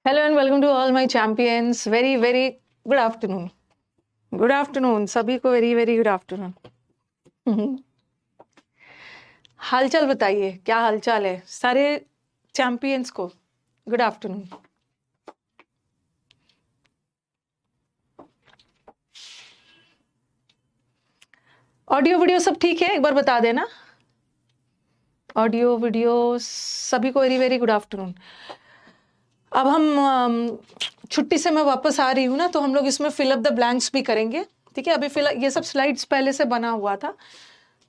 Hello and welcome to all my champions. Very good afternoon. Good afternoon. सभी को very good afternoon. हालचाल बताइए, क्या हालचाल है सारे चैंपियंस को? Good afternoon. ऑडियो वीडियो सब ठीक है? एक बार बता देना. ऑडियो वीडियो सभी को वेरी गुड आफ्टरनून. अब हम छुट्टी से मैं वापस आ रही हूँ ना, तो हम लोग इसमें फिल अप द ब्लैंक्स भी करेंगे. ठीक है, अभी फिलहाल ये सब स्लाइड्स पहले से बना हुआ था,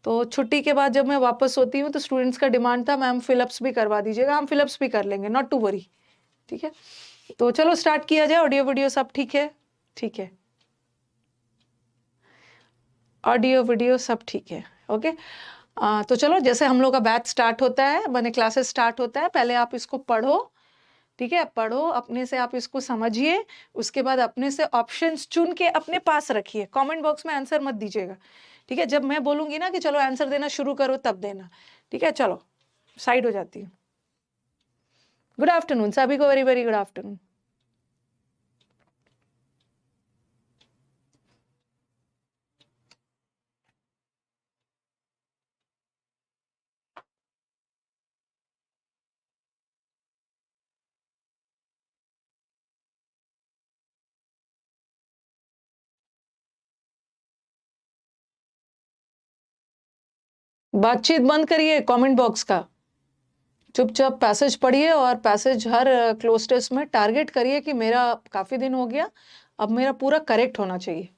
तो छुट्टी के बाद जब मैं वापस होती हूँ तो स्टूडेंट्स का डिमांड था मैम फिलअप्स भी करवा दीजिएगा. हम फिलअप्स भी कर लेंगे, नॉट टू वरी. ठीक है, तो चलो स्टार्ट किया जाए. ऑडियो वीडियो सब ठीक है? ठीक है, ऑडियो वीडियो सब ठीक है. ओके, तो चलो जैसे हम लोग का बैच स्टार्ट होता है, मैंने क्लासेस स्टार्ट होता है, पहले आप इसको पढ़ो. ठीक है, पढ़ो अपने से, आप इसको समझिए. उसके बाद अपने से ऑप्शंस चुन के अपने पास रखिए. कमेंट बॉक्स में आंसर मत दीजिएगा. ठीक है, जब मैं बोलूंगी ना कि चलो आंसर देना शुरू करो तब देना. ठीक है, चलो साइड हो जाती हूँ. गुड आफ्टरनून सभी को, वेरी गुड आफ्टरनून. बातचीत बंद करिए कमेंट बॉक्स का. चुपचाप पैसेज पढ़िए और पैसेज हर क्लोज टेस्ट में टारगेट करिए कि मेरा काफी दिन हो गया, अब मेरा पूरा करेक्ट होना चाहिए.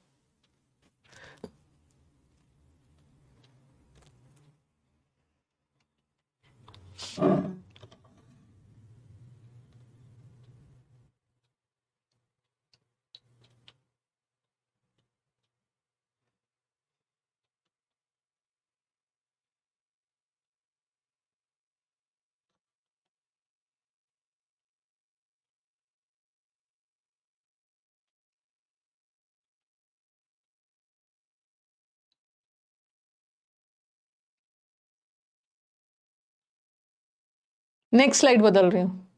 नेक्स्ट स्लाइड बदल रही हूँ.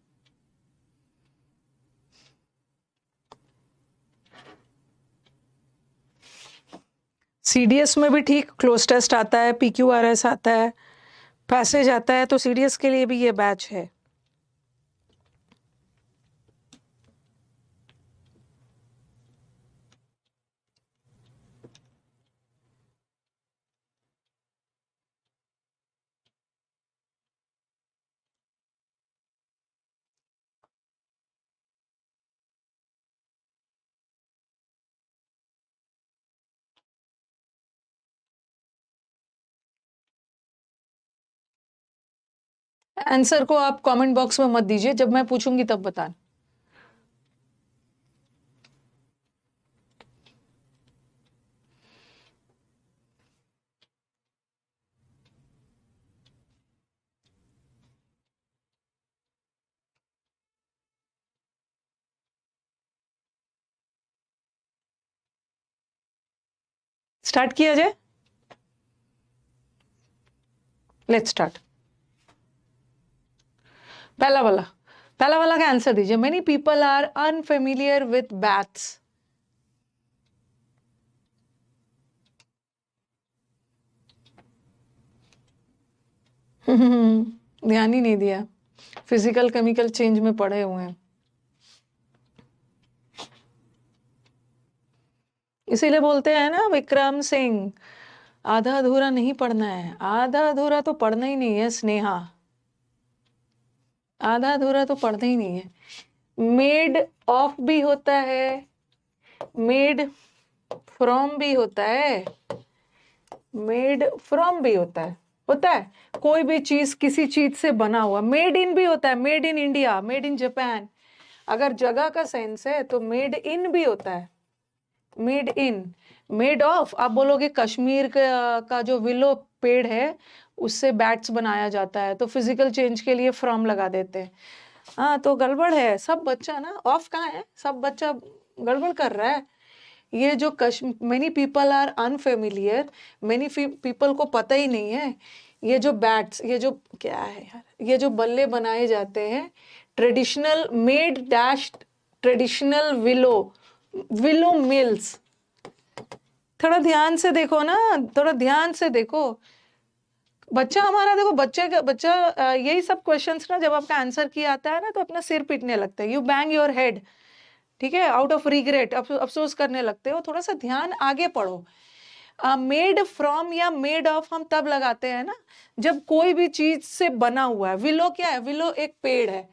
सीडीएस में भी ठीक क्लोज टेस्ट आता है, पीक्यूआरएस आता है, पैसेज आता है, तो सीडीएस के लिए भी ये बैच है. आंसर को आप कमेंट बॉक्स में मत दीजिए, जब मैं पूछूंगी तब बताना. स्टार्ट किया जाए. Let's start. पहला वाला का आंसर दीजिए. Many people are unfamiliar with bats. ध्यान ही नहीं दिया, फिजिकल केमिकल चेंज में पड़े हुए हैं. इसीलिए बोलते हैं ना विक्रम सिंह, आधा अधूरा नहीं पढ़ना है. आधा अधूरा तो पढ़ना ही नहीं है स्नेहा, आधा अधूरा तो पढ़ना ही नहीं है. मेड ऑफ भी होता है, मेड फ्रॉम भी होता है, मेड फ्रॉम भी होता है. कोई भी चीज किसी चीज से बना हुआ. मेड इन भी होता है, made in India, made in Japan. अगर जगह का सेंस है तो मेड इन भी होता है. Made in, made of. आप बोलोगे कश्मीर का जो विलो पेड़ है उससे बैट्स बनाया जाता है, तो फिजिकल चेंज के लिए फ्रॉम लगा देते हैं. हाँ, तो गड़बड़ है. सब बच्चा ना ऑफ कहाँ है, सब बच्चा गड़बड़ कर रहा है. ये जो many people are unfamiliar, many people को पता ही नहीं है ये जो बैट्स, ये जो क्या है यार, ये जो बल्ले बनाए जाते हैं, traditional made dash traditional willow, willow mills. थोड़ा ध्यान से देखो ना, थोड़ा ध्यान से देखो। बच्चा हमारा, देखो बच्चे का बच्चा यही सब क्वेश्चंस ना जब आपका आंसर किया आता है ना तो अपना सिर पीटने लगता है, यू बैंग योर हेड, ठीक है, आउट ऑफ रिग्रेट, अफसोस करने लगते हो। थोड़ा सा ध्यान आगे पढ़ो। मेड फ्रॉम या मेड ऑफ हम तब लगाते हैं ना जब कोई भी चीज से बना हुआ है। विलो क्या है? विलो एक पेड़ है,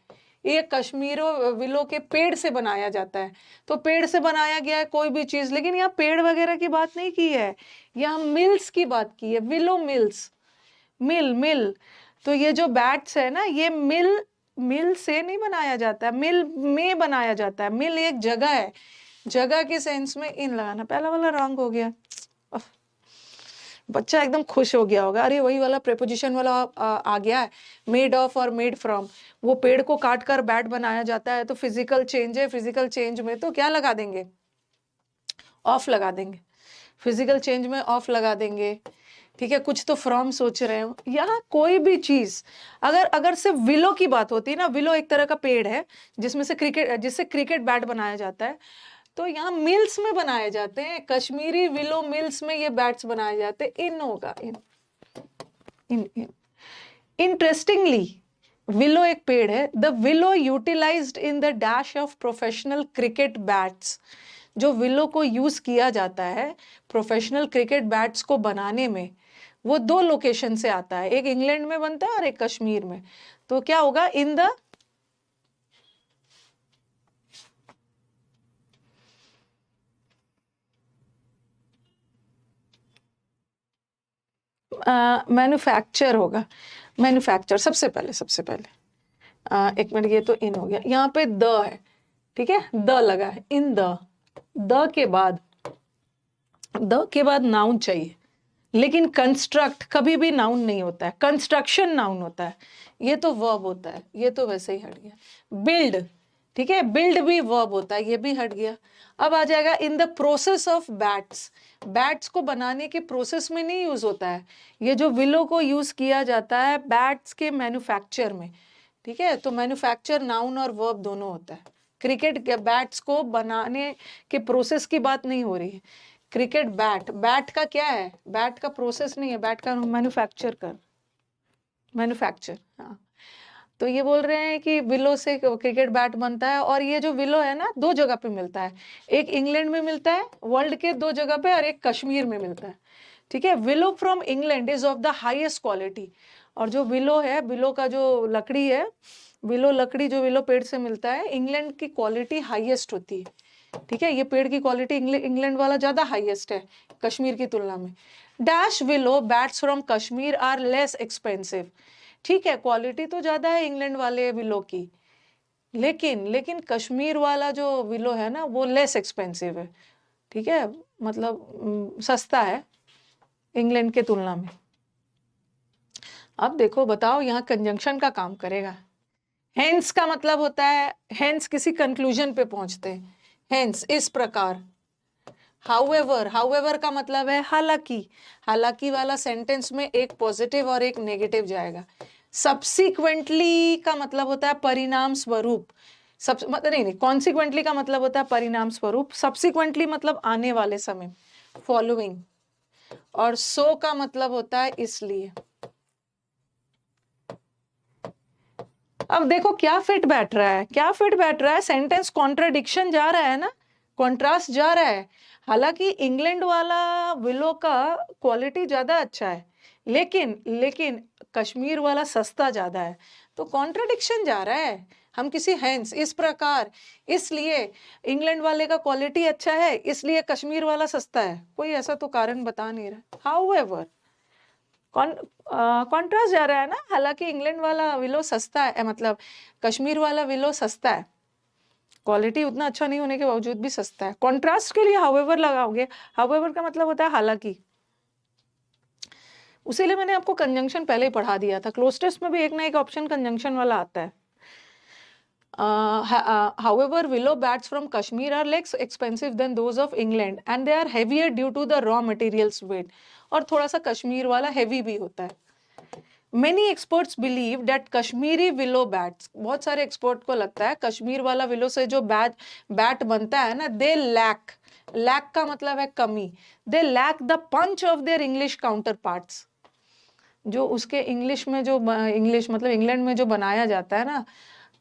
ये कश्मीरो विलो के पेड़ से बनाया जाता है, तो पेड़ से बनाया गया है कोई भी चीज। लेकिन यहाँ पेड़ वगैरह की बात नहीं की है, यहाँ मिल्स की बात की है, विलो मिल्स, मिल मिल। तो ये जो बैट्स है ना, ये मिल, मिल से नहीं बनाया जाता है, मिल में बनाया जाता है। मिल एक जगह है, जगह के सेंस में इन लगाना। पहला वाला रॉन्ग हो गया। बच्चा एकदम खुश हो गया होगा, अरे वही वाला प्रेपोजिशन वाला आ गया है, मेड ऑफ और मेड फ्रॉम। वो पेड़ को काट कर बैट बनाया जाता है, तो फिजिकल चेंज है, फिजिकल चेंज में तो क्या लगा देंगे? ऑफ लगा देंगे, फिजिकल चेंज में ऑफ लगा देंगे, ठीक है। कुछ तो फ्रॉम सोच रहे हो। यहाँ कोई भी चीज, अगर अगर सिर्फ विलो की बात होती है ना, विलो एक तरह का पेड़ है जिसमें से जिससे क्रिकेट बैट बनाया जाता है, तो यहाँ मिल्स में बनाए जाते हैं, कश्मीरी विलो मिल्स में ये बैट्स बनाए जाते हैं। इन होगा, इन इंटरेस्टिंगली विलो एक पेड़ है। The willow utilized in the dash of professional cricket bats, जो विलो को यूज किया जाता है प्रोफेशनल क्रिकेट बैट्स को बनाने में, वो दो लोकेशन से आता है, एक इंग्लैंड में बनता है और एक कश्मीर में। तो क्या होगा? इन द मैन्युफैक्चर होगा, मैन्युफैक्चर सबसे पहले, सबसे पहले। एक मिनट, ये तो इन हो गया, यहाँ पे द है, ठीक है, द लगा है, इन द, द के बाद, द के बाद नाउन चाहिए। लेकिन कंस्ट्रक्ट कभी भी नाउन नहीं होता है, कंस्ट्रक्शन नाउन होता है, ये तो वर्ब होता है, ये तो वैसे ही हट गया। बिल्ड, ठीक है, बिल्ड भी वर्ब होता है, ये भी हट गया। अब आ जाएगा in the process of bats, bats को बनाने के प्रोसेस में नहीं यूज होता है, ये जो विलो को यूज किया जाता है बैट्स के मैन्युफैक्चर में, ठीक है। तो मैन्युफैक्चर नाउन और वर्ब दोनों होता है। क्रिकेट के बैट्स को बनाने के प्रोसेस की बात नहीं हो रही है। क्रिकेट बैट, बैट का क्या है? बैट का प्रोसेस नहीं है, बैट का मैन्युफैक्चर कर, मैन्युफैक्चर, हाँ। तो ये बोल रहे हैं कि विलो से क्रिकेट बैट बनता है, और ये जो विलो है ना दो जगह पे मिलता है, एक इंग्लैंड में मिलता है वर्ल्ड के दो जगह पे, और एक कश्मीर में मिलता है, ठीक है। Willow from England is of the highest quality, और जो विलो है, विलो का जो लकड़ी है, विलो लकड़ी जो विलो पेड़ से मिलता है, इंग्लैंड की क्वालिटी हाईएस्ट होती है, ठीक है। ये पेड़ की क्वालिटी इंग्लैंड वाला ज्यादा हाईएस्ट है कश्मीर की तुलना में। Dash willow bats from Kashmir are less expensive, ठीक है, क्वालिटी तो ज्यादा है इंग्लैंड वाले विलो की, लेकिन लेकिन कश्मीर वाला जो विलो है ना वो लेस एक्सपेंसिव है, ठीक है, मतलब सस्ता है इंग्लैंड के तुलना में। अब देखो, बताओ यहाँ कंजंक्शन का काम करेगा। हेंस का मतलब होता है, हेंस किसी कंक्लूजन पे पहुंचते हैं, हेंस इस प्रकार। हाउएवर, हाउएवर का मतलब है हालांकि, हालांकि वाला सेंटेंस में एक पॉजिटिव और एक नेगेटिव जाएगा। सब्सिक्वेंटली का मतलब होता है परिणाम स्वरूप, सब मतलब नहीं, कॉन्सिक्वेंटली का मतलब होता है परिणाम स्वरूप, सब्सिक्वेंटली मतलब आने वाले समय, फॉलोइंग, और सो का मतलब होता है इसलिए। अब देखो क्या फिट बैठ रहा है, क्या फिट बैठ रहा है, सेंटेंस कॉन्ट्राडिक्शन जा रहा है ना, कॉन्ट्रास्ट जा रहा है। हालांकि इंग्लैंड वाला विलो का क्वालिटी ज्यादा अच्छा है, लेकिन लेकिन कश्मीर वाला सस्ता ज्यादा है, तो कॉन्ट्राडिक्शन जा रहा है। हम किसी हेंस इस प्रकार, इसलिए इंग्लैंड वाले का क्वालिटी अच्छा है इसलिए कश्मीर वाला सस्ता है, कोई ऐसा तो कारण बता नहीं रहा। हाउएवर कॉन्ट्रास्ट जा रहा है ना, हालांकि इंग्लैंड वाला विलो सस्ता है, मतलब कश्मीर वाला विलो सस्ता है, क्वालिटी उतना अच्छा नहीं होने के बावजूद भी सस्ता है। कॉन्ट्रास्ट के लिए हाउएवर लगाओगे, हाउएवर का मतलब होता है हालांकि। उसीलिए मैंने आपको कंजंक्शन पहले ही पढ़ा दिया था, क्लोज टेस्ट में भी एक ना एक ऑप्शन कंजंक्शन वाला आता है। However, willow bats from Kashmir are less expensive than those of England and they are heavier due to the raw materials weight, और थोड़ा सा कश्मीर वाला हेवी भी होता है, Many experts believe that Kashmiri willow bats, बहुत सारे एक्सपर्ट को लगता है कश्मीर वाला विलो से जो बैट बनता है ना, दे लैक का मतलब है कमी, they lack the punch of their English counterparts. जो उसके इंग्लिश में जो इंग्लिश मतलब इंग्लैंड में जो बनाया जाता है ना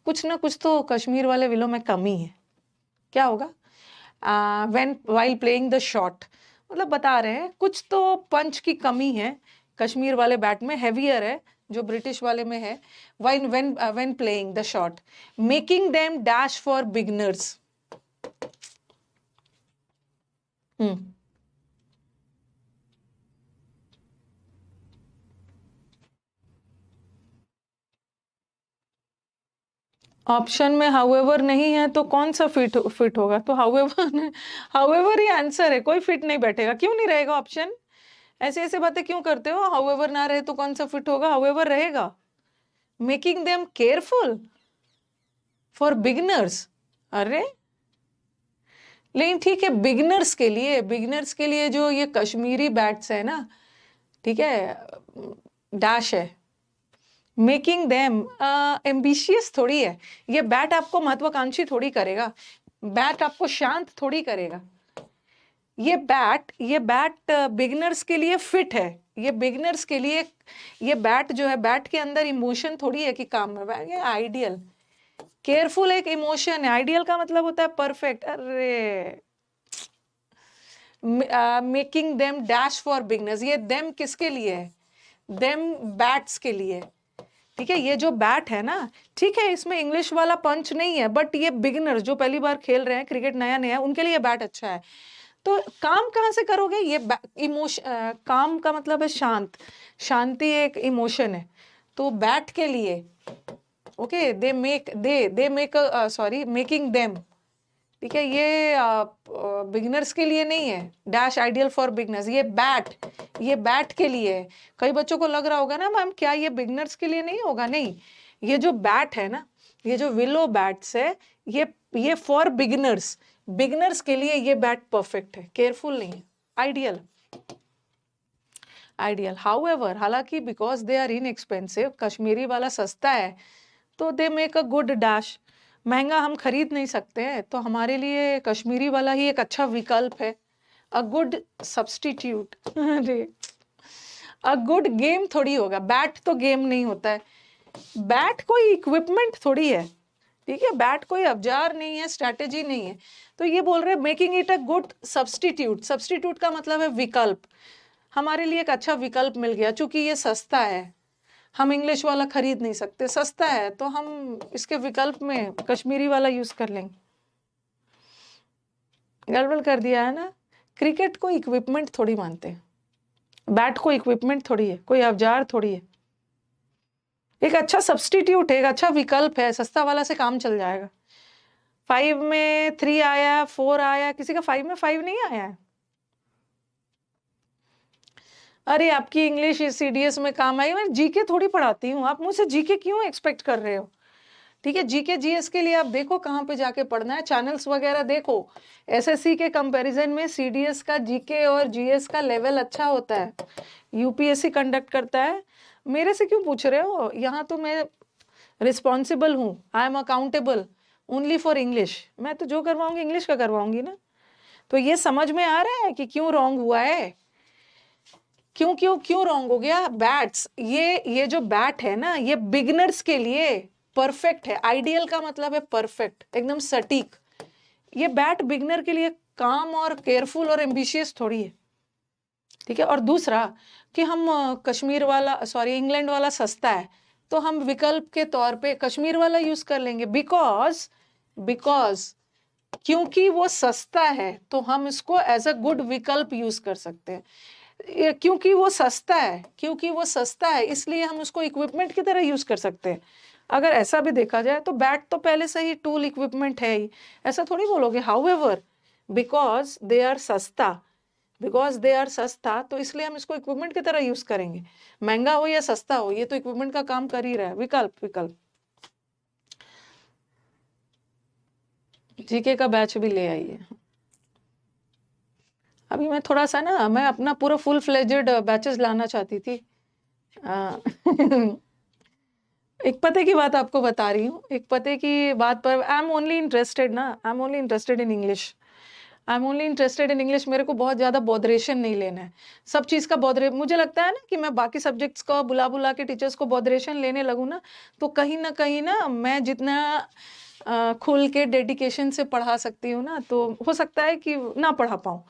कुछ तो कश्मीर वाले विलो में कमी है। क्या होगा? When while playing the shot, मतलब बता रहे हैं कुछ तो पंच की कमी है कश्मीर वाले बैट में, हैवियर है जो ब्रिटिश वाले में है। When playing the shot, making them dash for beginners. Option में हाउएवर नहीं है तो कौन सा फिट होगा? तो हाउएवर ही आंसर है, कोई फिट नहीं बैठेगा। क्यों नहीं रहेगा ऑप्शन? ऐसे ऐसे बातें क्यों करते हो? हाउएवर ना रहे तो कौन सा फिट होगा? हाउएवर रहेगा। Making them careful for beginners. अरे लेकिन ठीक है, बिगिनर्स के लिए जो ये कश्मीरी बैट्स है ना, ठीक है, डैश है। मेकिंग देम एम्बिशियस थोड़ी है। ये बैट आपको महत्वाकांक्षी थोड़ी करेगा, बैट आपको शांत थोड़ी करेगा। ये बैट बिगिनर्स के लिए फिट है। ये बिगिनर्स के लिए ये बैट जो है, बैट के अंदर इमोशन थोड़ी है कि काम में, ये आइडियल। केयरफुल एक इमोशन है, आइडियल का मतलब होता है परफेक्ट। अरे making them dash for beginners, ये देम किसके लिए है? देम बैट्स के लिए। ठीक है, ये जो बैट है ना, ठीक है, इसमें इंग्लिश वाला पंच नहीं है, बट ये बिगिनर्स जो पहली बार खेल रहे हैं, क्रिकेट नया नया, उनके लिए बैट अच्छा है। तो काम कहाँ से करोगे? ये इमोशन, काम का मतलब है शांत, शांति एक इमोशन है। तो बैट के लिए okay, they make sorry making them, ठीक है, ये बिगिनर्स के लिए नहीं है। डैश आइडियल फॉर बिगिनर्स, ये बैट के लिए है। कई बच्चों को लग रहा होगा ना मैम क्या ये बिगिनर्स के लिए नहीं होगा? नहीं, ये जो बैट है ना, ये जो विलो बैट्स है, ये फॉर बिगिनर्स के लिए ये बैट परफेक्ट है, केयरफुल नहीं है, आइडियल। हाउएवर, हालांकि because they are inexpensive, Kashmiri वाला सस्ता है, तो they make a good dash. महंगा हम खरीद नहीं सकते हैं, तो हमारे लिए कश्मीरी वाला ही एक अच्छा विकल्प है, अ गुड सब्स्टिट्यूट। अरे अ गुड गेम थोड़ी होगा, बैट तो गेम नहीं होता है, बैट कोई इक्विपमेंट थोड़ी है, ठीक है, बैट कोई औजार नहीं है, स्ट्रैटेजी नहीं है। तो ये बोल रहे हैं making it a good substitute, substitute का मतलब है विकल्प, हमारे लिए एक अच्छा विकल्प मिल गया, चूंकि ये सस्ता है, हम इंग्लिश वाला खरीद नहीं सकते, सस्ता है, तो हम इसके विकल्प में कश्मीरी वाला यूज कर लेंगे। गड़बड़ कर दिया है ना? क्रिकेट को इक्विपमेंट थोड़ी मानते हैं, बैट को इक्विपमेंट थोड़ी है, कोई औजार थोड़ी है, एक अच्छा सब्स्टिट्यूट है, एक अच्छा विकल्प है, सस्ता वाला से काम चल जाएगा। 5 में 3 आया, 4 आया, किसी का 5 में 5 नहीं आया है। अरे आपकी इंग्लिश सीडीएस में काम आई, मैं जीके थोड़ी पढ़ाती हूँ, आप मुझसे जीके क्यों एक्सपेक्ट कर रहे हो? ठीक है, जीके जीएस के लिए आप देखो कहाँ पे जाके पढ़ना है, चैनल्स वगैरह देखो। एसएससी के कंपैरिजन में सीडीएस का जीके और जीएस का लेवल अच्छा होता है, यूपीएससी कंडक्ट करता है। मेरे से क्यों पूछ रहे हो? यहाँ तो मैं रिस्पॉन्सिबल हूँ, I am accountable only for English, मैं तो जो करवाऊंगी इंग्लिश का करवाऊंगी ना। तो ये समझ में आ रहा है कि क्यों रॉन्ग हुआ है, क्यों क्यों क्यों रॉन्ग हो गया? बैट्स, ये जो बैट है ना, ये बिगिनर्स के लिए परफेक्ट है, आइडियल का मतलब है परफेक्ट, एकदम सटीक। ये बैट बिगिनर के लिए काम और केयरफुल और एम्बिशियस थोड़ी है, ठीक है। और दूसरा कि हम कश्मीर वाला सॉरी इंग्लैंड वाला सस्ता है, तो हम विकल्प के तौर पे कश्मीर वाला यूज कर लेंगे, बिकॉज क्योंकि वो सस्ता है, तो हम इसको एज अ गुड विकल्प यूज कर सकते हैं। क्योंकि वो सस्ता है इसलिए हम उसको इक्विपमेंट की तरह यूज कर सकते हैं। अगर ऐसा भी देखा जाए तो बैट तो पहले से ही टूल इक्विपमेंट है ही, ऐसा थोड़ी बोलोगे। हाउएवर बिकॉज दे आर सस्ता, तो इसलिए हम इसको इक्विपमेंट की तरह यूज करेंगे, महंगा हो या सस्ता हो, ये तो इक्विपमेंट का काम कर ही रहा है। विकल्प जीके का बैच भी ले आइए। अभी मैं थोड़ा सा ना, मैं अपना पूरा फुल फ्लेजेड बैचेस लाना चाहती थी, एक पते की बात आपको बता रही हूँ, एक पते की बात पर आई एम ओनली इंटरेस्टेड ना, I am only interested in English, I am only interested in English. मेरे को बहुत ज़्यादा बॉदरेशन नहीं लेना है, सब चीज़ का बॉदरे, मुझे लगता है ना कि मैं बाकी सब्जेक्ट्स का बुला बुला के टीचर्स को बॉदरेशन लेने लगूँ तो कहीं ना मैं जितना खुल के डेडिकेशन से पढ़ा सकती हूँ ना, तो हो सकता है कि ना पढ़ा पाऊँ,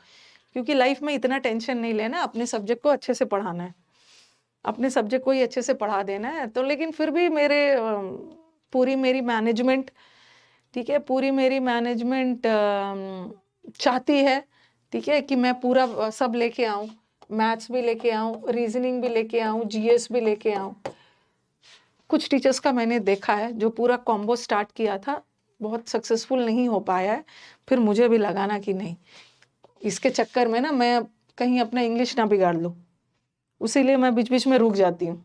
क्योंकि लाइफ में इतना टेंशन नहीं लेना, अपने सब्जेक्ट को अच्छे से पढ़ाना है, अपने सब्जेक्ट को ही अच्छे से पढ़ा देना है। तो लेकिन फिर भी पूरी मेरी मैनेजमेंट, ठीक है, पूरी मेरी मैनेजमेंट चाहती है, ठीक है, कि मैं पूरा सब लेके आऊँ, मैथ्स भी लेके आऊँ, रीजनिंग भी लेके आऊँ, जीएस भी लेके आऊँ। कुछ टीचर्स का मैंने देखा है जो पूरा कॉम्बो स्टार्ट किया था, बहुत सक्सेसफुल नहीं हो पाया है, फिर मुझे भी लगाना कि नहीं, इसके चक्कर में ना मैं कहीं अपना इंग्लिश ना बिगाड़ लूँ, उसीलिए मैं बीच बीच में रुक जाती हूँ।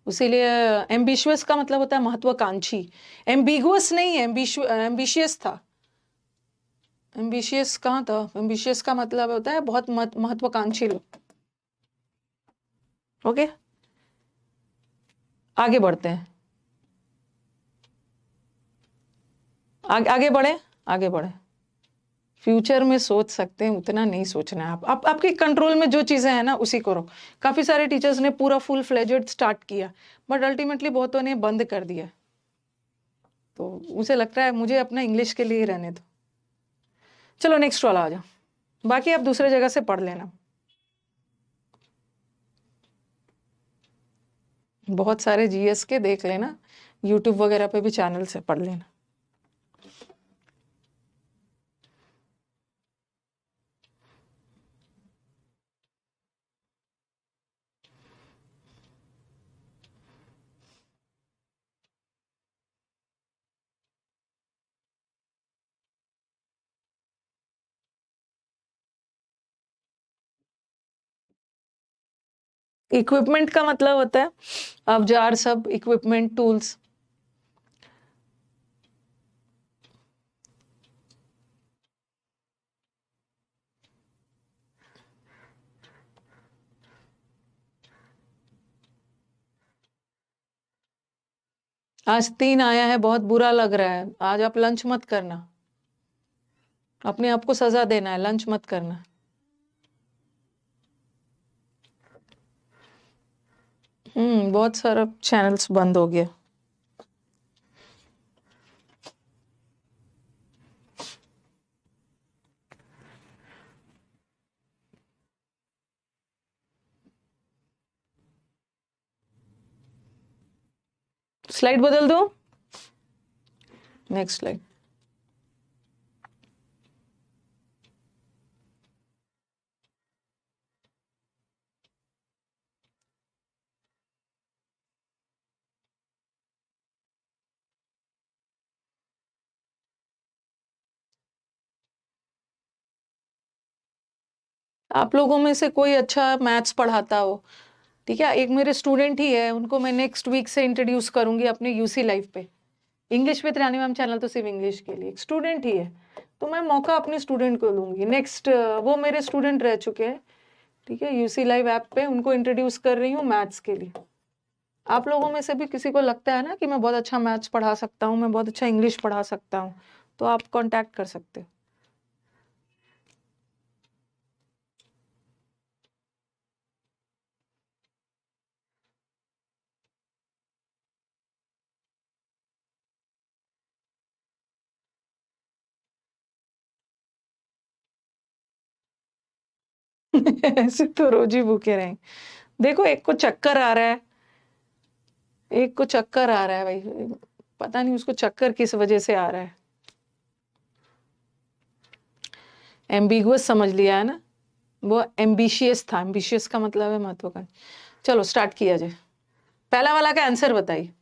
उसीलिए एम्बिशियस का मतलब होता है महत्वाकांक्षी, एम्बिगुअस नहीं, एम्बिशियस था। एम्बिशियस कहाँ था? एम्बिशियस का मतलब होता है बहुत महत्वाकांक्षी लोग। ओके, आगे बढ़ते हैं, आगे बढ़े, आगे बढ़े। फ्यूचर में सोच सकते हैं, उतना नहीं सोचना है। आप आपके कंट्रोल में जो चीज़ें हैं ना उसी करो। काफ़ी सारे टीचर्स ने पूरा फुल फ्लेजेड स्टार्ट किया, बट अल्टीमेटली बहुतों ने बंद कर दिया। तो मुझे लगता है मुझे अपना इंग्लिश के लिए ही रहने दो। चलो नेक्स्ट वाला आ जाओ, बाकी आप दूसरे जगह से पढ़ लेना, बहुत सारे जीएस के देख लेना, यूट्यूब वगैरह पे भी चैनल से पढ़ लेना। इक्विपमेंट का मतलब होता है औजार, सब इक्विपमेंट, टूल्स। आज 3 आया है, बहुत बुरा लग रहा है। आज आप लंच मत करना, अपने आप को सजा देना है, लंच मत करना। बहुत सारा चैनल्स बंद हो गया। स्लाइड बदल दो, नेक्स्ट स्लाइड। आप लोगों में से कोई अच्छा मैथ्स पढ़ाता हो, ठीक है, एक मेरे स्टूडेंट ही है, उनको मैं नेक्स्ट वीक से इंट्रोड्यूस करूंगी अपने यूसी लाइव पे। English with Rani ma'am channel तो सिर्फ इंग्लिश के लिए, एक स्टूडेंट ही है, तो मैं मौका अपने स्टूडेंट को दूंगी नेक्स्ट। वो मेरे स्टूडेंट रह चुके हैं, ठीक है, यूसी लाइव ऐप पे उनको इंट्रोड्यूस कर रही हूँ मैथ्स के लिए। आप लोगों में से भी किसी को लगता है ना कि मैं बहुत अच्छा मैथ्स पढ़ा सकता हूँ, मैं बहुत अच्छा इंग्लिश पढ़ा सकता हूँ, तो आप कांटेक्ट कर सकते हो। ऐसे तो रोज ही भूखे रहेंगे। देखो, एक को चक्कर आ रहा है, एक को चक्कर आ रहा है भाई, पता नहीं उसको चक्कर किस वजह से आ रहा है। एम्बिगुअस समझ लिया है ना, वो एम्बिशियस था, एम्बिशियस का मतलब है महत्वाकांक्षी। चलो स्टार्ट किया जाए, पहला वाला का आंसर बताइए।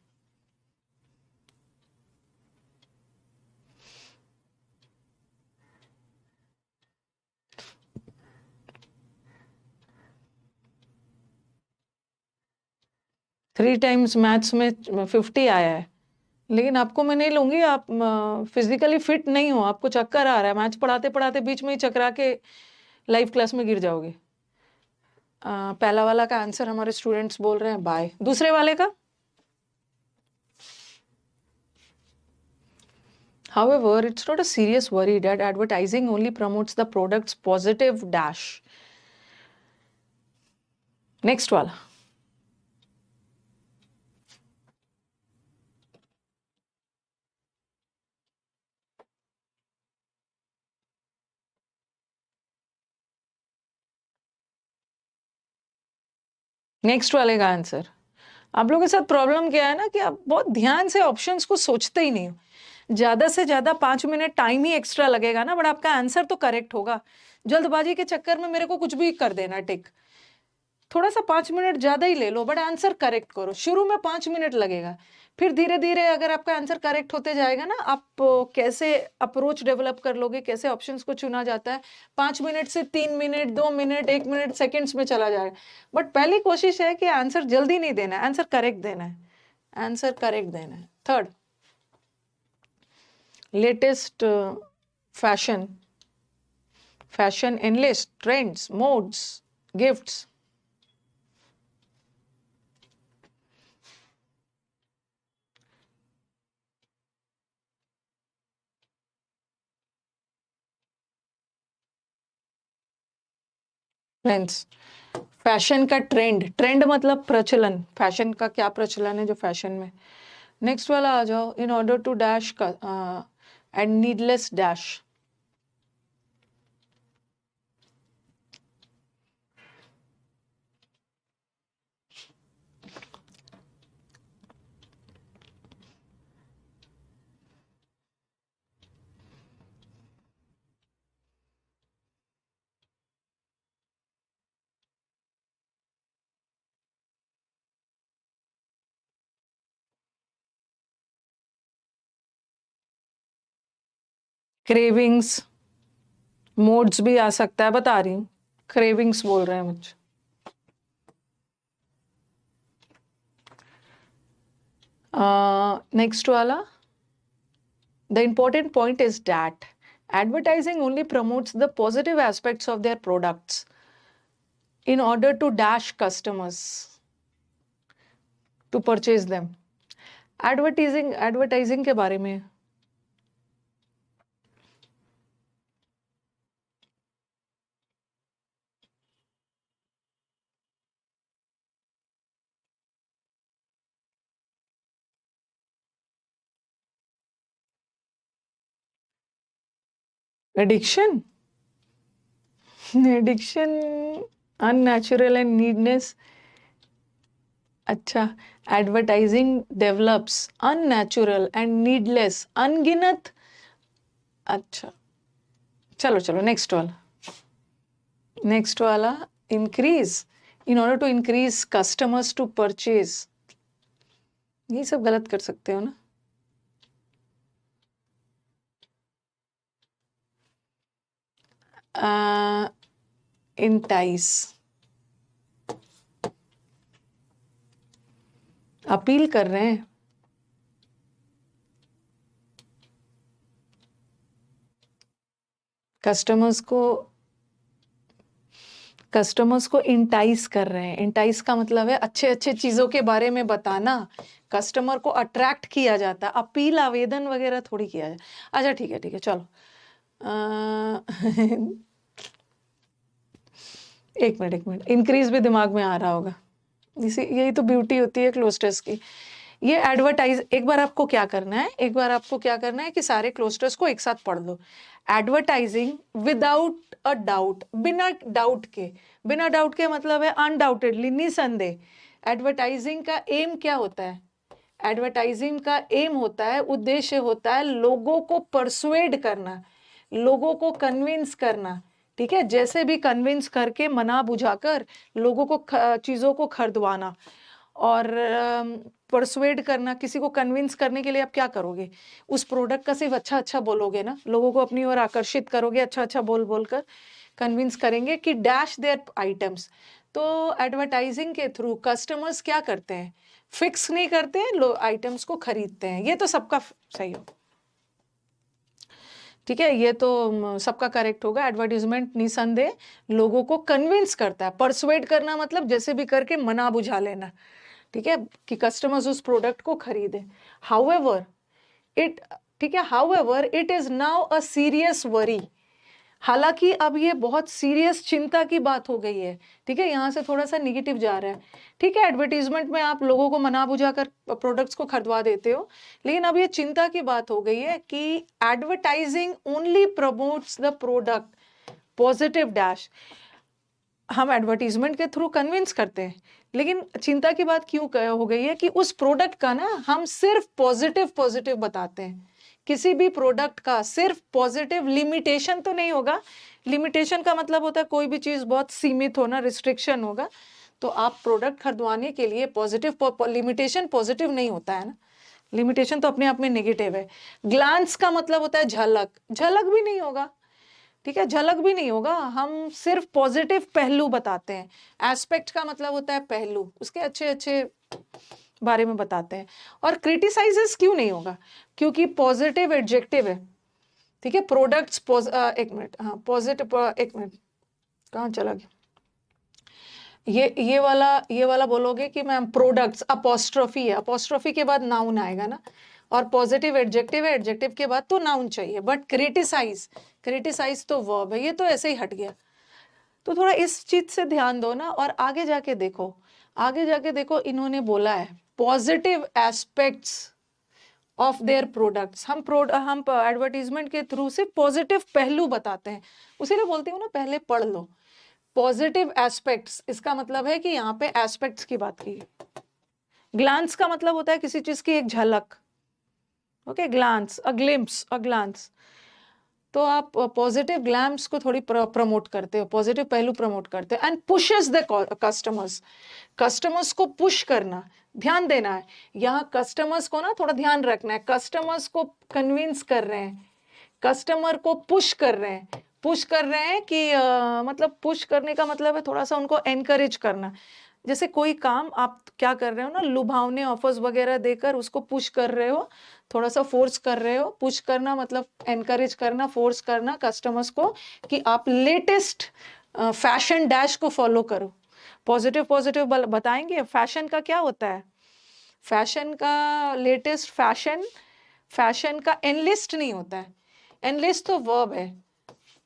थ्री टाइम्स मैथ्स में 50 आया है, लेकिन आपको मैं नहीं लूंगी, आप फिजिकली फिट नहीं हो, आपको चक्कर आ रहा है, मैथ्स पढ़ाते पढ़ाते बीच में ही चकरा के लाइव क्लास में गिर जाओगे। पहला वाला का आंसर हमारे स्टूडेंट्स बोल रहे हैं बाय। दूसरे वाले का, however, it's not a serious worry that advertising only promotes the product's positive dash. Next वाला, नेक्स्ट वाले का आंसर। आप लोगों के साथ प्रॉब्लम क्या है ना कि आप बहुत ध्यान से ऑप्शंस को सोचते ही नहीं हो। ज्यादा से ज्यादा 5 मिनट टाइम ही एक्स्ट्रा लगेगा ना, बट आपका आंसर तो करेक्ट होगा। जल्दबाजी के चक्कर में मेरे को कुछ भी कर देना टिक, थोड़ा सा 5 मिनट ज्यादा ही ले लो, बट आंसर करेक्ट करो। शुरू में 5 मिनट लगेगा, फिर धीरे धीरे अगर आपका आंसर करेक्ट होते जाएगा ना, आप कैसे अप्रोच डेवलप कर लोगे, कैसे ऑप्शंस को चुना जाता है, 5 मिनट से 3 मिनट, 2 मिनट, 1 मिनट, सेकेंड्स में चला जाएगा। बट पहली कोशिश है कि आंसर जल्दी नहीं देना है, आंसर करेक्ट देना है, आंसर करेक्ट देना है। Third, latest fashion, fashion analyst, trends, modes, gifts. Friends, fashion का ट्रेंड, ट्रेंड मतलब प्रचलन, फैशन का क्या प्रचलन है जो फैशन में। नेक्स्ट वाला आ जाओ, इन ऑर्डर टू डैश का and needless dash. Cravings, modes भी आ सकता है, बता रही हूँ, क्रेविंग्स बोल रहे हैं मुझे। नेक्स्ट वाला, the important point is that advertising only promotes the positive aspects of their products in order to dash customers to purchase them. Advertising के बारे में, addiction, addiction, unnatural and needness. अच्छा, advertising develops unnatural and needless, अनगिनत। अच्छा, चलो चलो next वाला, next वाला, increase, in order to increase customers to purchase. ये सब गलत कर सकते हो ना। इंटाइस, अपील कर रहे हैं, कस्टमर्स को इंटाइस कर रहे हैं। इंटाइस का मतलब है अच्छे अच्छे चीजों के बारे में बताना, कस्टमर को अट्रैक्ट किया जाता है। अपील, आवेदन वगैरह थोड़ी किया जाए। अच्छा ठीक है ठीक है, चलो एक मिनट, इंक्रीज भी दिमाग में आ रहा होगा, इसी यही तो ब्यूटी होती है क्लोस्टर्स की। ये एडवर्टाइज, एक बार आपको क्या करना है कि सारे क्लोस्टर्स को एक साथ पढ़ लो। एडवर्टाइजिंग विदाउट अ डाउट, बिना डाउट के मतलब है अनडाउटेडली, निसंदेह। एडवर्टाइजिंग का एम क्या होता है? एडवर्टाइजिंग का एम होता है, उद्देश्य होता है लोगों को परसुएड करना, लोगों को कन्विंस करना। ठीक है, जैसे भी कन्विंस करके, मना बुझाकर लोगों को चीजों को खरीदवाना और परसुएड करना। किसी को कन्विंस करने के लिए आप क्या करोगे? उस प्रोडक्ट का सिर्फ अच्छा अच्छा बोलोगे ना, लोगों को अपनी ओर आकर्षित करोगे, अच्छा अच्छा बोल कर कन्विंस करेंगे कि डैश देयर आइटम्स। तो एडवर्टाइजिंग के थ्रू कस्टमर्स क्या करते हैं? फिक्स नहीं करते हैं, लोग आइटम्स को खरीदते हैं। ये तो सबका सही हो। ठीक है, ये तो सबका करेक्ट होगा। एडवर्टीजमेंट निसंदेह लोगों को कन्विंस करता है। परसुएड करना मतलब जैसे भी करके मना बुझा लेना, ठीक है, कि कस्टमर्स उस प्रोडक्ट को खरीदें। हाउएवर इट, ठीक है, however it is now a serious worry. हालांकि अब ये बहुत सीरियस चिंता की बात हो गई है, ठीक है, यहाँ से थोड़ा सा निगेटिव जा रहा है। ठीक है, एडवर्टीजमेंट में आप लोगों को मना बुझा कर प्रोडक्ट्स को खरीदवा देते हो, लेकिन अब ये चिंता की बात हो गई है कि advertising only promotes the product positive dash. हम एडवर्टीजमेंट के थ्रू कन्विंस करते हैं, लेकिन चिंता की बात क्यों हो गई है कि उस प्रोडक्ट का ना हम सिर्फ पॉजिटिव पॉजिटिव बताते हैं। किसी भी प्रोडक्ट का सिर्फ पॉजिटिव, लिमिटेशन तो नहीं होगा। लिमिटेशन का मतलब होता है कोई भी चीज बहुत सीमित होना, रिस्ट्रिक्शन होगा। तो आप प्रोडक्ट खरीदवाने के लिए पॉजिटिव, लिमिटेशन पॉजिटिव नहीं होता है ना, लिमिटेशन तो अपने आप में नेगेटिव है। ग्लांस का मतलब होता है झलक, झलक भी नहीं होगा, ठीक है, झलक भी नहीं होगा। हम सिर्फ पॉजिटिव पहलू बताते हैं। एस्पेक्ट का मतलब होता है पहलू, उसके अच्छे अच्छे बारे में बताते हैं। और क्रिटिसाइजेस क्यों नहीं होगा, क्योंकि पॉजिटिव एडजेक्टिव है, ठीक है। प्रोडक्ट्स एक मिनट, हाँ पॉजिटिव, एक मिनट कहाँ चला गया, ये वाला बोलोगे कि मैम प्रोडक्ट्स अपोस्ट्रोफी है, अपोस्ट्रोफी के बाद नाउन आएगा ना, और पॉजिटिव एडजेक्टिव है, एडजेक्टिव के बाद तो नाउन चाहिए। बट क्रिटिसाइज, क्रिटिसाइज तो वर्ब है, ये तो ऐसे ही हट गया। तो थोड़ा इस चीज से ध्यान दो ना, और आगे जाके देखो, आगे जाके देखो, इन्होंने बोला है positive aspects of their products. हम एडवर्टीजमेंट के थ्रू से पॉजिटिव पहलू बताते हैं, उसीलिए बोलती हूँ ना पहले पढ़ लो। पॉजिटिव एस्पेक्ट्स, इसका मतलब है कि यहाँ पे एस्पेक्ट्स की बात की। ग्लांस का मतलब होता है किसी चीज की एक झलक, okay, glance, a glimpse, a glance. तो आप पॉजिटिव ग्लैम्स को थोड़ी प्रमोट करते हो, पॉजिटिव पहलू प्रमोट करते हो। And pushes the customers, customers को पुश करना, ध्यान देना है यहाँ, कस्टमर्स को ना थोड़ा ध्यान रखना है। कस्टमर्स को कन्विंस कर रहे हैं, कस्टमर को पुश कर रहे हैं। पुश कर रहे हैं कि मतलब पुश करने का मतलब है थोड़ा सा उनको एनकरेज करना। जैसे कोई काम आप क्या कर रहे हो ना, लुभावने ऑफर्स वगैरह देकर उसको पुश कर रहे हो, थोड़ा सा फोर्स कर रहे हो। पुश करना मतलब एनकरेज करना, फोर्स करना कस्टमर्स को कि आप लेटेस्ट फैशन डैश को फॉलो करो। पॉजिटिव पॉजिटिव बताएंगे। फैशन का क्या होता है, फैशन का लेटेस्ट फैशन, फैशन का एनलिस्ट नहीं होता है। एनलिस्ट तो वर्ब है,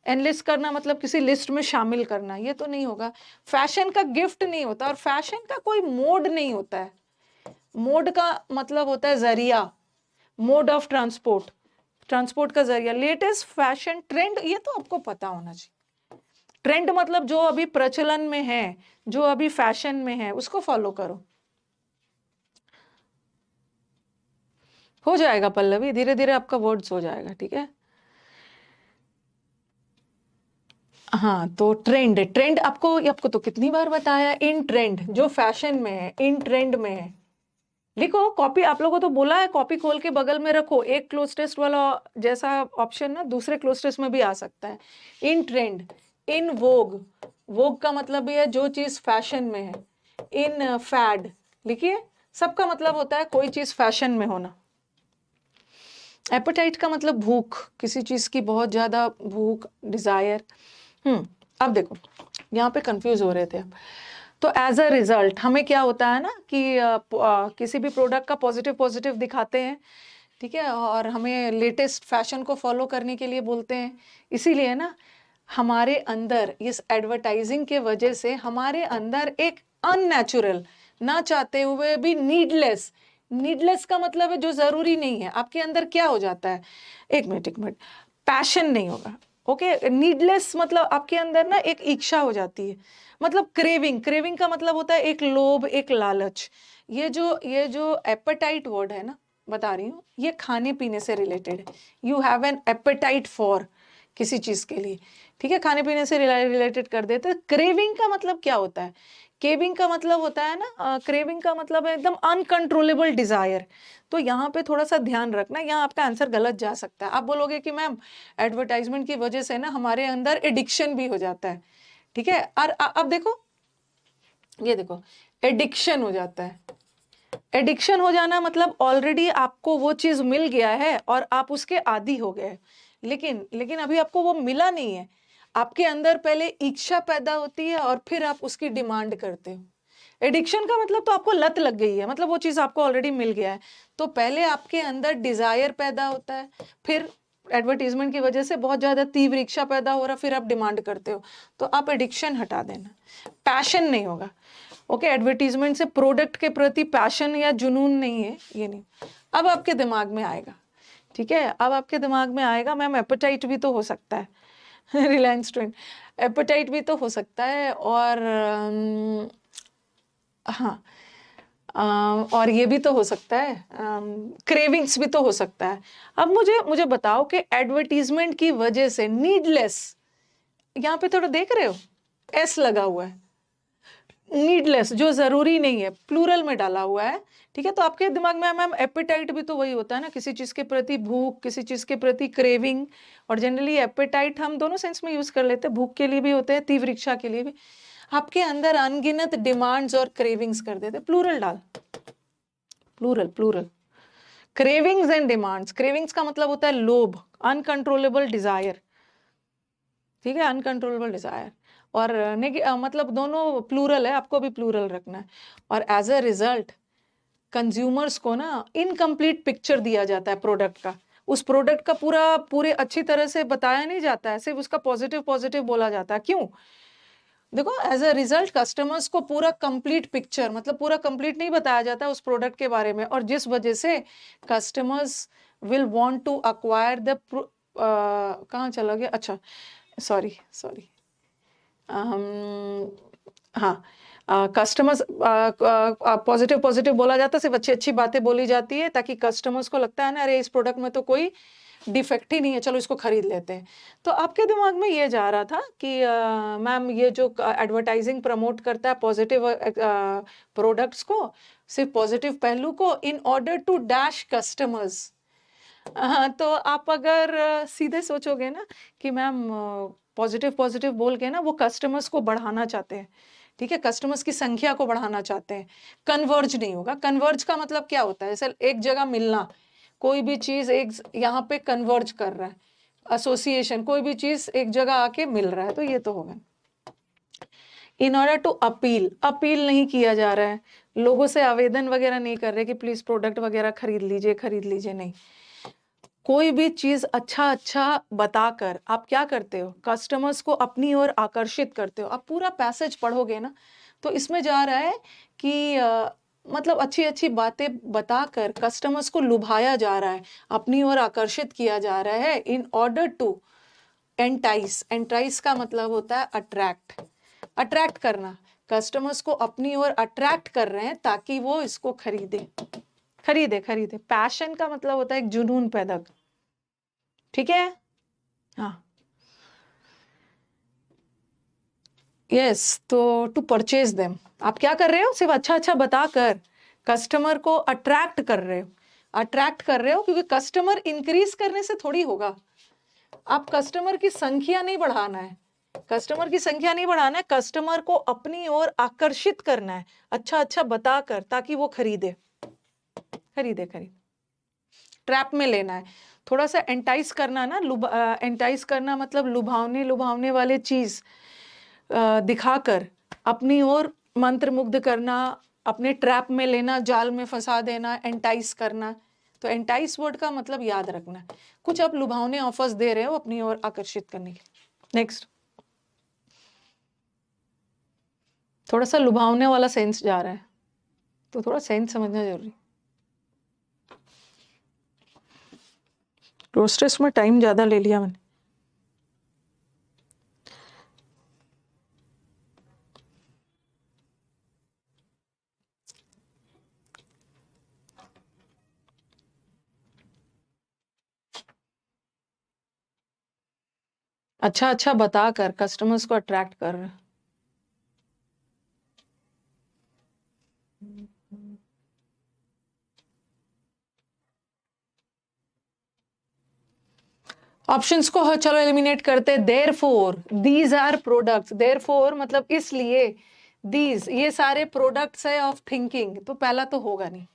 एनलिस्ट करना मतलब किसी लिस्ट में शामिल करना, ये तो नहीं होगा। फैशन का गिफ्ट नहीं होता, और फैशन का कोई मोड नहीं होता है। मोड का मतलब होता है जरिया, मोड ऑफ ट्रांसपोर्ट, ट्रांसपोर्ट का जरिया। लेटेस्ट फैशन ट्रेंड, ये तो आपको पता होना चाहिए। ट्रेंड मतलब जो अभी प्रचलन में है, जो अभी फैशन में है, उसको फॉलो करो। हो जाएगा पल्लवी, धीरे धीरे आपका वर्ड्स हो जाएगा, ठीक है। हाँ, तो ट्रेंड, ट्रेंड आपको आपको तो कितनी बार बताया, इन ट्रेंड, जो फैशन में है, इन ट्रेंड में है। लिखो कॉपी, आप लोगों को तो बोला है कॉपी खोल के बगल में रखो। एक क्लोज टेस्ट वाला जैसा ऑप्शन ना दूसरे क्लोज टेस्ट में भी आ सकता है। इन ट्रेंड, इन वोग, वोग का मतलब भी है जो चीज फैशन में है। इन फैड, लिखिए, सबका मतलब होता है कोई चीज फैशन में होना। एपेटाइट का मतलब भूख, किसी चीज की बहुत ज्यादा भूख, डिजायर। अब देखो, यहाँ पे कंफ्यूज हो रहे थे अब। तो एज अ रिजल्ट हमें क्या होता है ना कि किसी भी प्रोडक्ट का पॉजिटिव पॉजिटिव दिखाते हैं, ठीक है, और हमें लेटेस्ट फैशन को फॉलो करने के लिए बोलते हैं। इसीलिए ना हमारे अंदर इस एडवर्टाइजिंग के वजह से हमारे अंदर एक अननेचुरल, ना चाहते हुए भी नीडलेस, नीडलेस का मतलब है जो जरूरी नहीं है, आपके अंदर क्या हो जाता है, एक मिनट, पैशन नहीं होगा, ओके। नीडलेस मतलब आपके अंदर ना एक इच्छा हो जाती है, मतलब क्रेविंग, क्रेविंग का मतलब होता है एक लोभ, एक लालच। ये जो एपेटाइट वर्ड है ना, बता रही हूँ, ये खाने पीने से रिलेटेड है। You have an apatite for किसी चीज के लिए, ठीक है, खाने पीने से रिलेटेड कर देते। क्रेविंग का मतलब क्या होता है, क्रेविंग का मतलब होता है ना, क्रेविंग का मतलब है एकदम अनकंट्रोलेबल डिजायर। तो यहाँ पे थोड़ा सा ध्यान रखना, यहाँ आपका आंसर गलत जा सकता है। आप बोलोगे कि मैम एडवर्टाइजमेंट की वजह से ना हमारे अंदर एडिक्शन भी हो जाता है, ठीक है। और अब देखो, ये देखो, एडिक्शन हो जाता है। एडिक्शन हो जाना मतलब ऑलरेडी आपको वो चीज मिल गया है और आप उसके आदी हो गए। लेकिन लेकिन अभी आपको वो मिला नहीं है। आपके अंदर पहले इच्छा पैदा होती है और फिर आप उसकी डिमांड करते हो। एडिक्शन का मतलब तो आपको लत लग गई है, मतलब वो चीज आपको ऑलरेडी मिल गया है। तो पहले आपके अंदर डिजायर पैदा होता है, फिर एडवर्टीजमेंट की वजह से बहुत ज्यादा तीव्र इच्छा पैदा हो रहा, फिर आप डिमांड करते हो। तो आप एडिक्शन हटा देना, पैशन नहीं होगा। ओके, एडवर्टीजमेंट से प्रोडक्ट के प्रति पैशन या जुनून नहीं है, ये नहीं। अब आपके दिमाग में आएगा, ठीक है, अब आपके दिमाग में आएगा मैम एपेटाइट भी तो हो सकता है रिलायंस ट्रेंड, एपेटाइट भी तो हो सकता है, और हाँ, और ये भी तो हो सकता है, क्रेविंग्स भी तो हो सकता है। अब मुझे मुझे बताओ कि एडवर्टीजमेंट की वजह से नीडलेस, यहाँ पे थोड़ा देख रहे हो एस लगा हुआ है, नीडलेस जो जरूरी नहीं है, प्लूरल में डाला हुआ है, ठीक है। तो आपके दिमाग में मैम एपेटाइट भी तो वही होता है ना, किसी चीज के प्रति भूख, किसी चीज के प्रति क्रेविंग। और जनरली एपेटाइट हम दोनों सेंस में यूज कर लेते हैं, भूख के लिए भी होते हैं, तीव्र इच्छा के लिए भी। आपके अंदर अनगिनत डिमांड्स और क्रेविंग्स कर देते, प्लूरल डाल, plural plural, cravings and demands. Cravings का मतलब होता है लोभ, अनकंट्रोलेबल डिजायर, ठीक है, अनकंट्रोलेबल डिजायर। और मतलब दोनों प्लूरल है, आपको भी प्लूरल रखना है। और एज अ रिजल्ट कंज्यूमर्स को ना इनकम्प्लीट पिक्चर दिया जाता है प्रोडक्ट का, उस प्रोडक्ट का पूरे अच्छी तरह से बताया नहीं जाता है, सिर्फ उसका पॉजिटिव पॉजिटिव बोला जाता है। क्यों? देखो, एज अ रिजल्ट कस्टमर्स को पूरा कंप्लीट पिक्चर, मतलब पूरा कंप्लीट नहीं बताया जाता उस प्रोडक्ट के बारे में, और जिस वजह से customers will want to acquire the, कहाँ चला गया, अच्छा सॉरी सॉरी, हाँ, कस्टमर्स, पॉजिटिव पॉजिटिव बोला जाता है, सिर्फ अच्छी अच्छी बातें बोली जाती है, ताकि कस्टमर्स को लगता है ना अरे इस प्रोडक्ट में तो कोई डिफेक्ट ही नहीं है, चलो इसको खरीद लेते हैं। तो आपके दिमाग में ये जा रहा था कि मैम ये जो एडवर्टाइजिंग प्रमोट करता है पॉजिटिव प्रोडक्ट्स को, सिर्फ पॉजिटिव पहलू को, in order to dash customers. तो आप अगर सीधे सोचोगे ना कि मैम पॉजिटिव पॉजिटिव बोल के ना वो कस्टमर्स को बढ़ाना चाहते हैं, ठीक है, कस्टमर्स की संख्या को बढ़ाना चाहते हैं, कन्वर्ज नहीं होगा। कन्वर्ज का मतलब क्या होता है? सर एक जगह मिलना, कोई भी चीज एक यहाँ पे कन्वर्ज कर रहा है, एसोसिएशन, कोई भी चीज एक जगह आके मिल रहा है, तो ये तो होगा। In order to appeal, appeal नहीं किया जा रहा है, लोगों से आवेदन वगैरह नहीं कर रहे कि प्लीज प्रोडक्ट वगैरह खरीद लीजिए, नहीं। कोई भी चीज अच्छा अच्छा बताकर आप क्या करते हो? कस्टमर्स को अपनी ओर आकर्षित करते हो। आप पूरा पैसेज पढ़ोगे ना, तो इसमें जा रहा है कि मतलब अच्छी अच्छी बातें बताकर कस्टमर्स को लुभाया जा रहा है, अपनी ओर आकर्षित किया जा रहा है, in order to entice. Entice का मतलब होता है अट्रैक्ट, अट्रैक्ट करना। कस्टमर्स को अपनी ओर अट्रैक्ट कर रहे हैं ताकि वो इसको खरीदे खरीदे खरीदे। पैशन का मतलब होता है एक जुनून पैदा, ठीक है, हाँ, यस। तो टू परचेज देम, आप क्या कर रहे हो? सिर्फ अच्छा अच्छा बताकर कस्टमर को अट्रैक्ट कर रहे हो, अट्रैक्ट कर रहे हो, क्योंकि कस्टमर इंक्रीज करने से थोड़ी होगा। आप कस्टमर की संख्या नहीं बढ़ाना है, कस्टमर की संख्या नहीं बढ़ाना है, कस्टमर को अपनी ओर आकर्षित करना है अच्छा अच्छा बताकर, ताकि वो खरीदे खरीदे खरीदे। ट्रैप में लेना है, थोड़ा सा एंटाइस करना ना, एंटाइस करना मतलब लुभावने लुभावने वाले चीज दिखाकर अपनी ओर मंत्रमुग्ध करना, अपने ट्रैप में लेना, जाल में फंसा देना, एंटाइस करना। तो एंटाइस वर्ड का मतलब याद रखना, कुछ आप लुभावने ऑफर्स दे रहे हो अपनी ओर आकर्षित करने के लिए। नेक्स्ट, थोड़ा सा लुभावने वाला सेंस जा रहा है, तो थोड़ा सेंस समझना जरूरी। प्रोसेस में टाइम ज्यादा ले लिया मैंने। अच्छा अच्छा बताकर कस्टमर्स को अट्रैक्ट कर रहे हैं। ऑप्शंस को चलो एलिमिनेट करते। Therefore, these are products. Therefore मतलब इसलिए, दीज ये सारे प्रोडक्ट्स है ऑफ थिंकिंग, तो पहला तो होगा नहीं,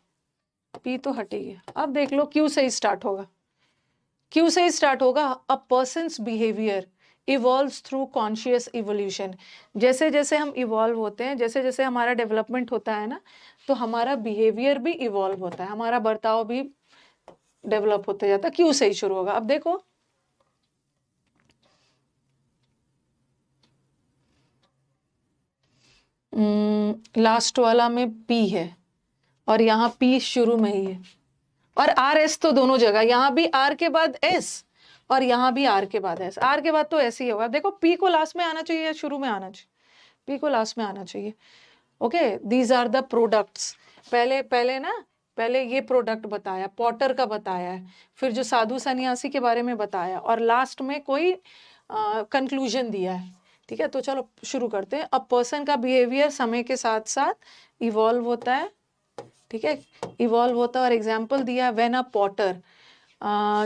पी तो हट ही गया। अब देख लो क्यू से ही स्टार्ट होगा। क्यू से ही स्टार्ट होगा, a person's behaviour evolves through conscious evolution. जैसे जैसे हम इवॉल्व होते हैं, जैसे जैसे हमारा डेवलपमेंट होता है ना, तो हमारा बिहेवियर भी इवॉल्व होता है, हमारा बर्ताव भी डेवलप होते जाता है। क्यू से ही शुरू होगा। अब देखो लास्ट वाला में पी है और यहाँ पी शुरू में ही है, और आर एस तो दोनों जगह, यहाँ भी आर के बाद एस और यहाँ भी आर के बाद एस, आर के बाद तो ऐसे ही होगा। देखो पी को लास्ट में आना चाहिए या शुरू में आना चाहिए? पी को लास्ट में आना चाहिए। Okay, these are the products. पहले ये प्रोडक्ट बताया, पॉटर का बताया है, फिर जो साधु सन्यासी के बारे में बताया, और लास्ट में कोई कंक्लूजन दिया है। ठीक है, तो चलो शुरू करते हैं। अब पर्सन का बिहेवियर समय के साथ साथ इवॉल्व होता है। ठीक है, इवॉल्व होता है, और एग्जाम्पल दिया व्हेन अ पॉटर,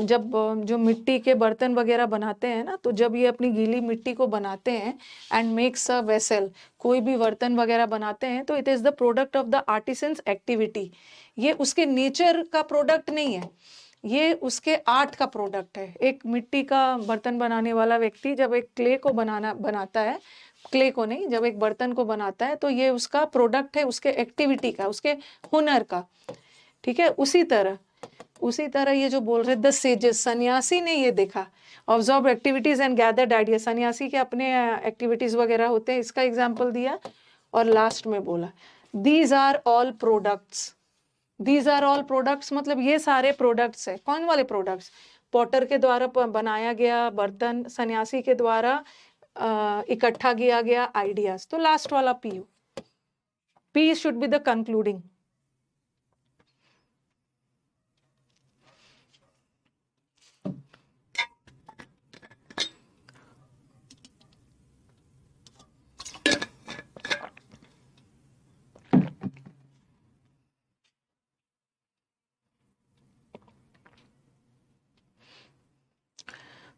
जब जो मिट्टी के बर्तन वगैरह बनाते हैं ना, तो जब ये अपनी गीली मिट्टी को बनाते हैं एंड मेक्स अ वेसल, कोई भी बर्तन वगैरह बनाते हैं, तो it is the product of the artisans activity. ये उसके नेचर का प्रोडक्ट नहीं है, ये उसके आर्ट का प्रोडक्ट है। एक मिट्टी का बर्तन बनाने वाला व्यक्ति जब एक क्ले को बनाता है, क्ले को नहीं, जब एक बर्तन को बनाता है, तो ये उसका प्रोडक्ट है, उसके एक्टिविटी का, उसके हुनर का। ठीक है, उसी तरह ये जो बोल रहे द सेजेस, सन्यासी ने ये देखा, observe activities and gathered idea, सन्यासी के अपने एक्टिविटीज वगैरह होते हैं, इसका एग्जाम्पल दिया, और लास्ट में बोला these are all products. These are all products मतलब ये सारे प्रोडक्ट्स है। कौन वाले प्रोडक्ट्स? पॉटर के द्वारा बनाया गया बर्तन, सन्यासी के द्वारा इकट्ठा किया गया आइडियाज। तो लास्ट वाला P should be the concluding.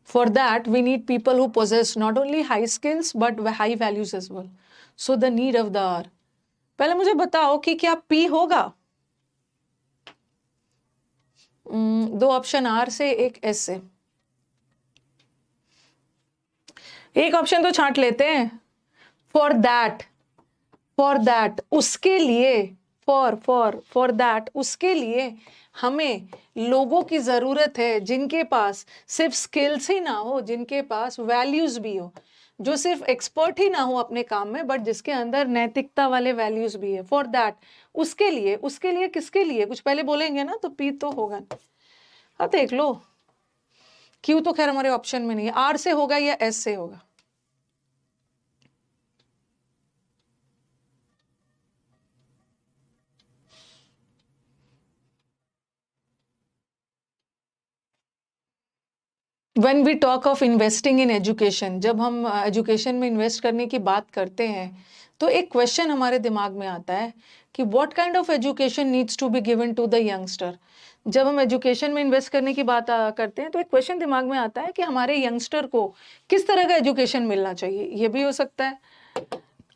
For that, we need people who possess not only high skills but high values as well. So the need of the hour. पहले मुझे बताओ कि क्या P होगा? दो ऑप्शन आर से, एक एस से। एक ऑप्शन तो छांट लेते हैं। फॉर दैट उसके लिए, फॉर दैट उसके लिए हमें लोगों की जरूरत है जिनके पास सिर्फ स्किल्स ही ना हो, जिनके पास वैल्यूज भी हो, जो सिर्फ एक्सपर्ट ही ना हो अपने काम में, बट जिसके अंदर नैतिकता वाले वैल्यूज भी है। फॉर दैट, उसके लिए किसके लिए? कुछ पहले बोलेंगे ना, तो पी तो होगा। अब देख लो, क्यू तो खैर हमारे ऑप्शन में नहीं है, आर से होगा या एस से होगा? When we talk of investing in education, जब हम एजुकेशन में इन्वेस्ट करने की बात करते हैं, तो एक क्वेश्चन हमारे दिमाग में आता है कि what kind of education needs to be given to the youngster. जब हम एजुकेशन में इन्वेस्ट करने की बात करते हैं, तो एक क्वेश्चन दिमाग में आता है कि हमारे यंगस्टर को किस तरह का एजुकेशन मिलना चाहिए। ये भी हो सकता है।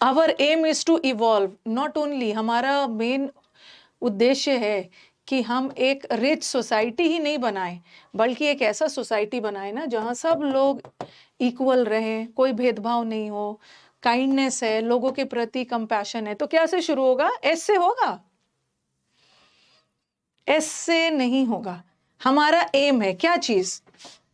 Our aim is to evolve, not only, हमारा मेन उद्देश्य है कि हम एक रिच सोसाइटी ही नहीं बनाएं, बल्कि एक ऐसा सोसाइटी बनाएं ना जहां सब लोग इक्वल रहें, कोई भेदभाव नहीं हो, काइंडनेस है, लोगों के प्रति कंपैशन है। तो क्या से शुरू होगा? एस से होगा? एस से नहीं होगा। हमारा एम है क्या चीज?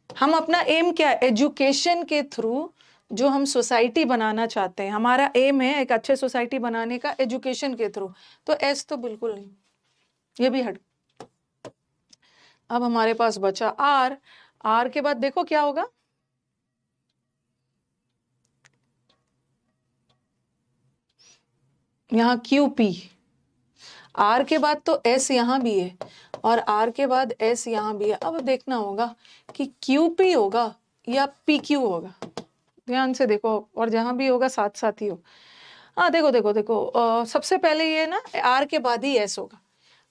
हम अपना एम क्या? एजुकेशन के थ्रू जो हम सोसाइटी बनाना चाहते हैं, हमारा एम है एक अच्छे सोसाइटी बनाने का एजुकेशन के थ्रू। तो एस तो बिल्कुल नहीं, ये भी हट। अब हमारे पास बचा आर। आर के बाद देखो क्या होगा, यहाँ क्यू पी, आर के बाद तो एस यहां भी है, और आर के बाद एस यहां भी है। अब देखना होगा कि क्यू पी होगा या पी क्यू होगा। ध्यान से देखो, और जहां भी होगा साथ साथ ही हो। हाँ देखो, सबसे पहले ये ना, आर के बाद ही एस होगा।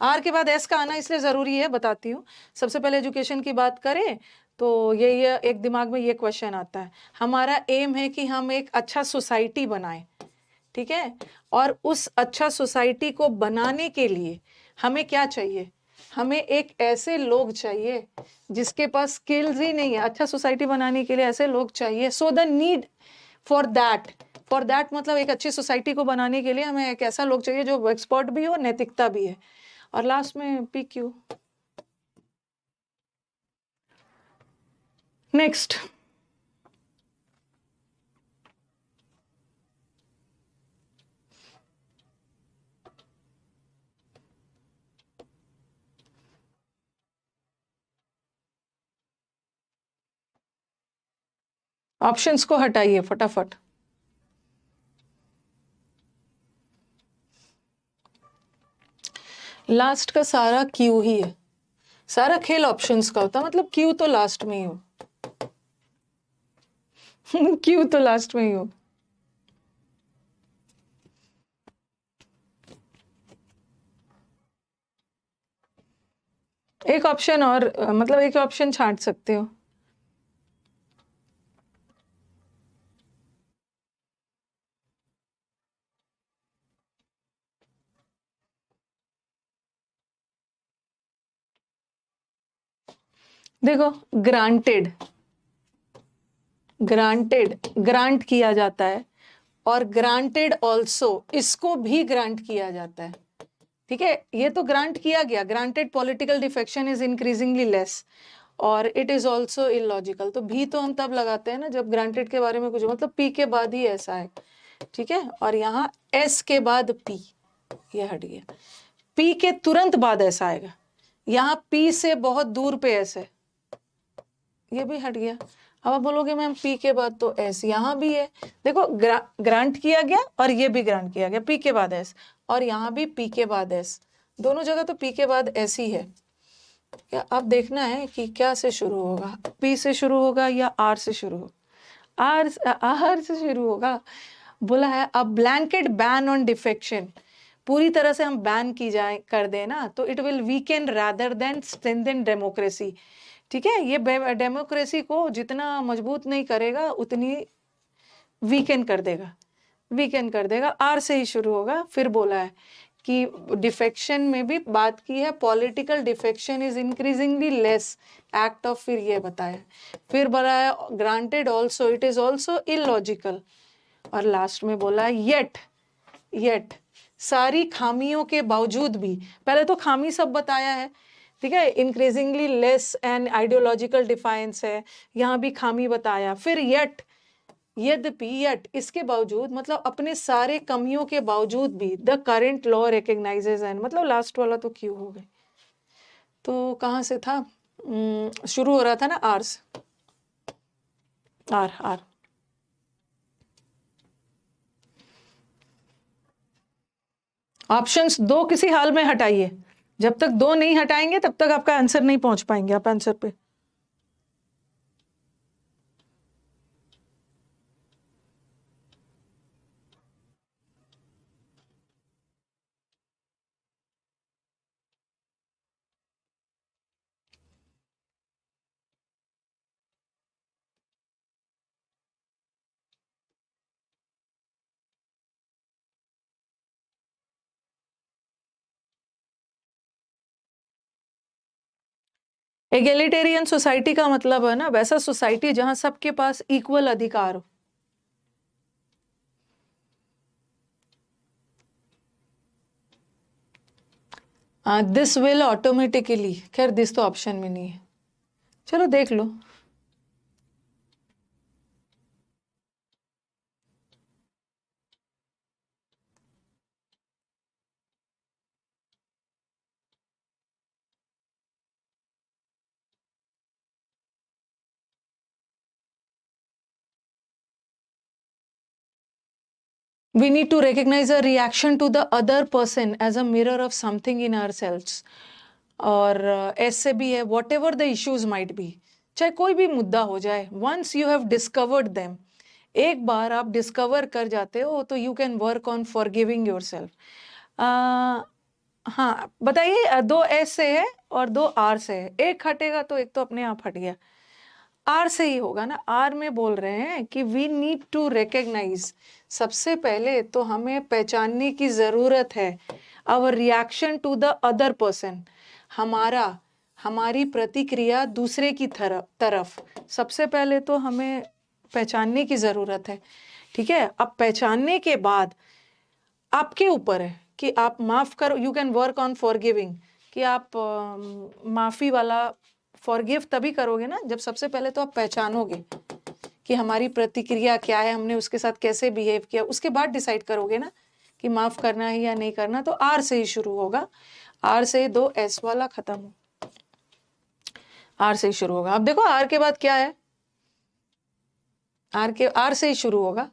आर के बाद एस का आना इसलिए जरूरी है, बताती हूँ। सबसे पहले एजुकेशन की बात करें तो ये एक दिमाग में ये क्वेश्चन आता है, हमारा एम है कि हम एक अच्छा सोसाइटी बनाएं। ठीक है, और उस अच्छा सोसाइटी को बनाने के लिए हमें क्या चाहिए? हमें एक ऐसे लोग चाहिए जिसके पास स्किल्स ही नहीं है, अच्छा सोसाइटी बनाने के लिए ऐसे लोग चाहिए। So the need for that मतलब एक अच्छी सोसाइटी को बनाने के लिए हमें एक ऐसा लोग चाहिए जो एक्सपर्ट भी हो, नैतिकता भी है। और लास्ट में PQ। नेक्स्ट, ऑप्शंस को हटाइए फटाफट। लास्ट का सारा क्यू ही है, सारा खेल ऑप्शंस का होता, मतलब क्यू तो लास्ट में ही हो। क्यू तो लास्ट में ही हो। एक ऑप्शन और मतलब एक ऑप्शन छांट सकते हो। देखो, ग्रांटेड ग्रांट किया जाता है, और ग्रांटेड ऑल्सो इसको भी ग्रांट किया जाता है। ठीक है, ये तो ग्रांट किया गया, granted political defection is increasingly less, और इट इज ऑल्सो इलॉजिकल। तो भी तो हम तब लगाते हैं ना जब ग्रांटेड के बारे में कुछ, मतलब पी के बाद ही ऐसा है। ठीक है, और यहाँ एस के बाद पी, ये हट गया। पी के तुरंत बाद ऐसा आएगा, यहाँ पी से बहुत दूर पे ऐसे, ये भी हट गया। अब आप बोलोगे मैम पी के बाद तो एस, यहाँ भी है। देखो, ग्रांट किया गया और ये भी ग्रांट किया गया, पी के बाद एस, और यहाँ भी पी के बाद एस, दोनों जगह तो पी के बाद एस ही है। क्या अब देखना है कि क्या से शुरू होगा, पी से शुरू होगा या आर से शुरू होगा। आर से शुरू होगा। बोला है a blanket ban on defection, पूरी तरह से हम बैन की जाए कर दें ना, तो it will weakened rather than strengthen democracy. ठीक है, ये डेमोक्रेसी को जितना मजबूत नहीं करेगा उतनी वीकेन कर देगा। आर से ही शुरू होगा। फिर बोला है कि डिफेक्शन में भी बात की है, political defection is increasingly less act of, फिर ये बताया। फिर बोला है granted also it is also illogical, और लास्ट में बोला है येट सारी खामियों के बावजूद भी, पहले तो खामी सब बताया है। ठीक है, increasingly less and ideological defines है, यहाँ भी खामी बताया। फिर यद्यपि इसके बावजूद, मतलब अपने सारे कमियों के बावजूद भी, the current law recognises and, मतलब लास्ट वाला तो क्यों हो गए। तो कहाँ से था, शुरू हो रहा था ना आर से, आर। ऑप्शंस दो किसी हाल में हटाइए, जब तक दो नहीं हटाएंगे तब तक आपका आंसर नहीं पहुंच पाएंगे आप आंसर पे। एगेलिटेरियन सोसाइटी का मतलब है ना वैसा सोसाइटी जहां सबके पास इक्वल अधिकार हो। दिस विल ऑटोमेटिकली, खैर दिस तो ऑप्शन में नहीं है, चलो देख लो। We need to recognize a reaction to the other person as a mirror of something in ourselves. और ऐसे भी है, whatever the issues might be, चाहे कोई भी मुद्दा हो जाए, once you have discovered them, एक बार आप डिस्कवर कर जाते हो तो you can work on forgiving yourself. हाँ बताइए, दो एस से है और दो आर से है, एक हटेगा तो एक तो अपने आप हट गया, आर से ही होगा ना। आर में बोल रहे हैं कि वी नीड टू रिकग्नाइज, सबसे पहले तो हमें पहचानने की जरूरत है our reaction to the other person, हमारी प्रतिक्रिया दूसरे की तरफ। सबसे पहले तो हमें पहचानने की जरूरत है, ठीक है। अब पहचानने के बाद आपके ऊपर है कि आप माफ करो, you can work on forgiving, कि आप माफी वाला फॉरगिव तभी करोगे ना जब सबसे पहले तो आप पहचानोगे कि हमारी प्रतिक्रिया क्या है, हमने उसके साथ कैसे बिहेव किया, उसके बाद डिसाइड करोगे ना कि माफ करना है या नहीं करना। तो आर से ही शुरू होगा, आर से 2 एस वाला खत्म हो, आर से ही शुरू होगा। अब देखो आर के बाद क्या है, आर से ही शुरू होगा।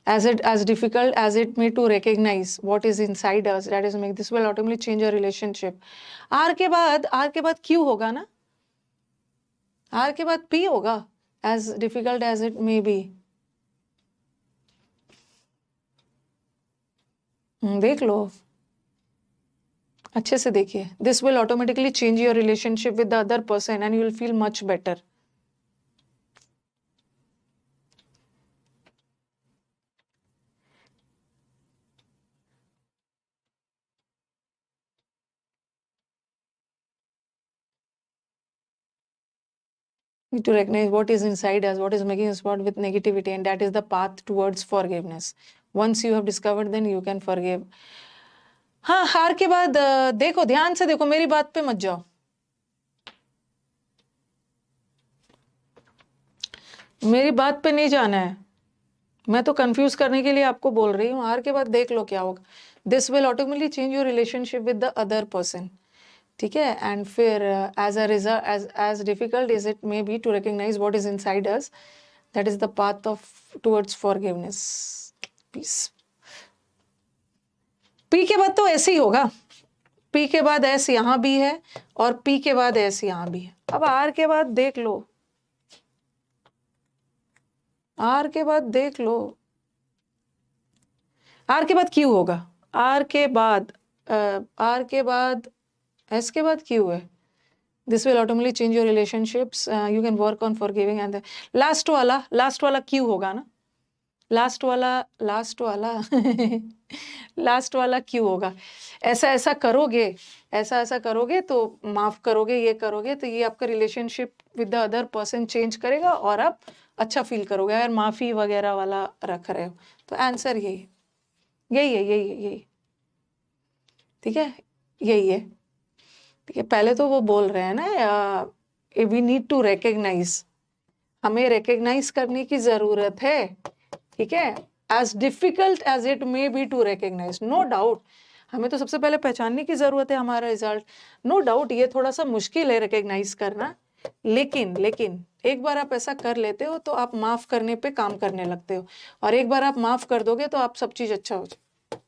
as difficult as it may to recognize what is inside us, that is make this will automatically change your relationship। R के बाद क्यू होगा ना, आर के बाद पी होगा, as difficult as it may be। देख लो अच्छे से, देखिए, this will automatically change your relationship with the other person and you will feel much better। To recognize what is inside us, what is making us spot with negativity, and that is the path towards forgiveness। Once you have discovered, then you can forgive। हाँ, हार के बाद देखो, ध्यान से देखो, मेरी बात पे मत जाओ, मेरी बात पे नहीं जाना है, मैं तो कंफ्यूज करने के लिए आपको बोल रही हूँ। हार के बाद देख लो क्या होगा। This will automatically change your relationship with the other person, ठीक है। एंड फिर as a result, as difficult is it may be to recognise what is inside us, that is the path of towards forgiveness, peace. P के बाद तो ऐसे ही होगा, P के बाद एस यहाँ भी है और पी के बाद एस यहाँ भी है। अब आर के बाद देख लो, आर के बाद देख लो, आर के बाद क्यू होगा, आर के बाद एस के बाद क्यू है। This will automatically change your relationships, you can work on forgiving, and last वाला क्यू होगा ना, लास्ट वाला लास्ट वाला क्यू होगा। ऐसा करोगे तो माफ करोगे, ये करोगे तो ये आपका relationship with the other person change करेगा और आप अच्छा फील करोगे। अगर माफी वगैरह वाला रख रहे हो तो आंसर यही, ठीक है, यही है, ठीक है। पहले तो वो बोल रहे हैं ना, वी नीड टू रिकॉग्नाइज, हमें रिकॉग्नाइज करने की जरूरत है, ठीक है। As difficult as it may be to recognise, no doubt, हमें तो सबसे पहले पहचानने की जरूरत है हमारा रिजल्ट, नो डाउट ये थोड़ा सा मुश्किल है रिकॉग्नाइज करना, लेकिन एक बार आप ऐसा कर लेते हो तो आप माफ करने पे काम करने लगते हो, और एक बार आप माफ कर दोगे तो आप सब चीज अच्छा हो जाए।